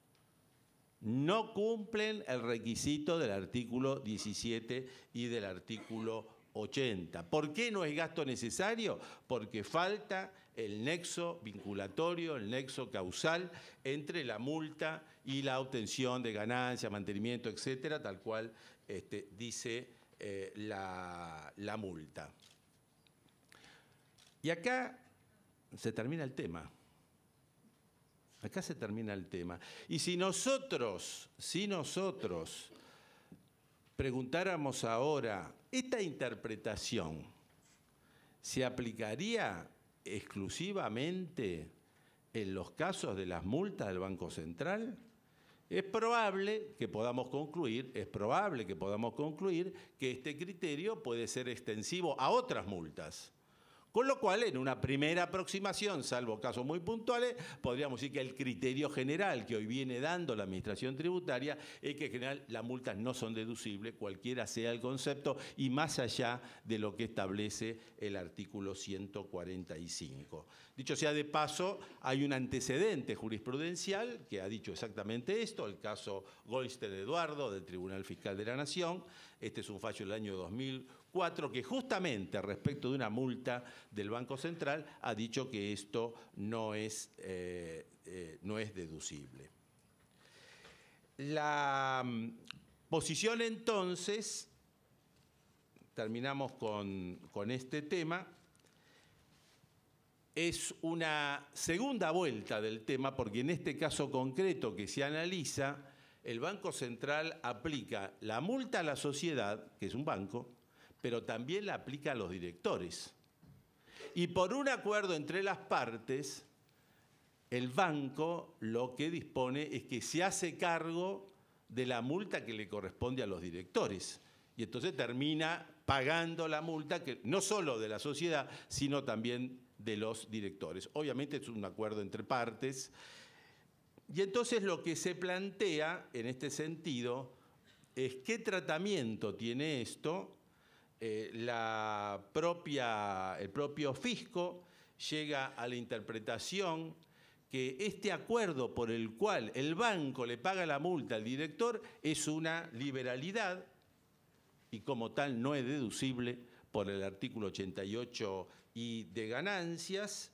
A: No cumplen el requisito del artículo 17 y del artículo 80. ¿Por qué no es gasto necesario? Porque falta el nexo vinculatorio, el nexo causal entre la multa y la obtención de ganancia, mantenimiento, etcétera, tal cual dice la multa. Y acá se termina el tema. Acá se termina el tema. Y si nosotros preguntáramos ahora, ¿esta interpretación se aplicaría exclusivamente en los casos de las multas del Banco Central? Es probable que podamos concluir que este criterio puede ser extensivo a otras multas. Con lo cual, en una primera aproximación, salvo casos muy puntuales, podríamos decir que el criterio general que hoy viene dando la Administración Tributaria es que en general las multas no son deducibles, cualquiera sea el concepto, y más allá de lo que establece el artículo 145. Dicho sea de paso, hay un antecedente jurisprudencial que ha dicho exactamente esto, el caso Goldstein Eduardo del Tribunal Fiscal de la Nación. Este es un fallo del año 2004 que justamente respecto de una multa del Banco Central ha dicho que esto no es deducible. La posición entonces, terminamos con este tema, es una segunda vuelta del tema porque en este caso concreto que se analiza, el Banco Central aplica la multa a la sociedad, que es un banco, pero también la aplica a los directores. Y por un acuerdo entre las partes, el banco lo que dispone es que se hace cargo de la multa que le corresponde a los directores. Y entonces termina pagando la multa, que no solo de la sociedad, sino también de los directores. Obviamente es un acuerdo entre partes. Y entonces lo que se plantea en este sentido es qué tratamiento tiene esto. El propio fisco llega a la interpretación que este acuerdo por el cual el banco le paga la multa al director es una liberalidad y como tal no es deducible por el artículo 88 y de ganancias,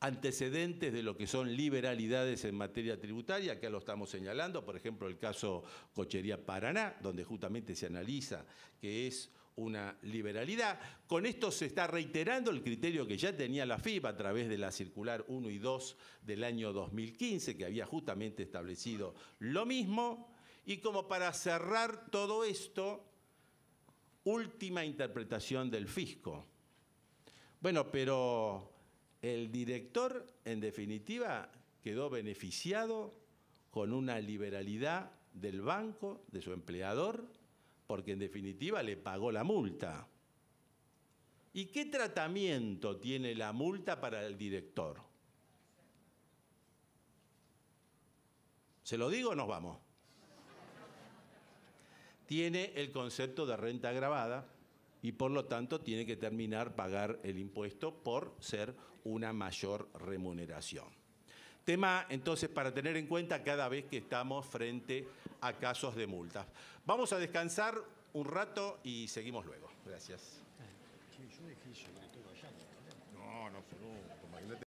A: antecedentes de lo que son liberalidades en materia tributaria, acá lo estamos señalando, por ejemplo, el caso Cochería Paraná, donde justamente se analiza que es una liberalidad. Con esto se está reiterando el criterio que ya tenía la FIP a través de la circular 1 y 2 del año 2015, que había justamente establecido lo mismo. Y como para cerrar todo esto, última interpretación del fisco. Bueno, pero el director, en definitiva, quedó beneficiado con una liberalidad del banco, de su empleador, porque en definitiva le pagó la multa. ¿Y qué tratamiento tiene la multa para el director? ¿Se lo digo o nos vamos? Tiene el concepto de renta agravada y por lo tanto tiene que terminar pagar el impuesto por ser una mayor remuneración. Tema entonces para tener en cuenta cada vez que estamos frente a casos de multas. Vamos a descansar un rato y seguimos luego. Gracias.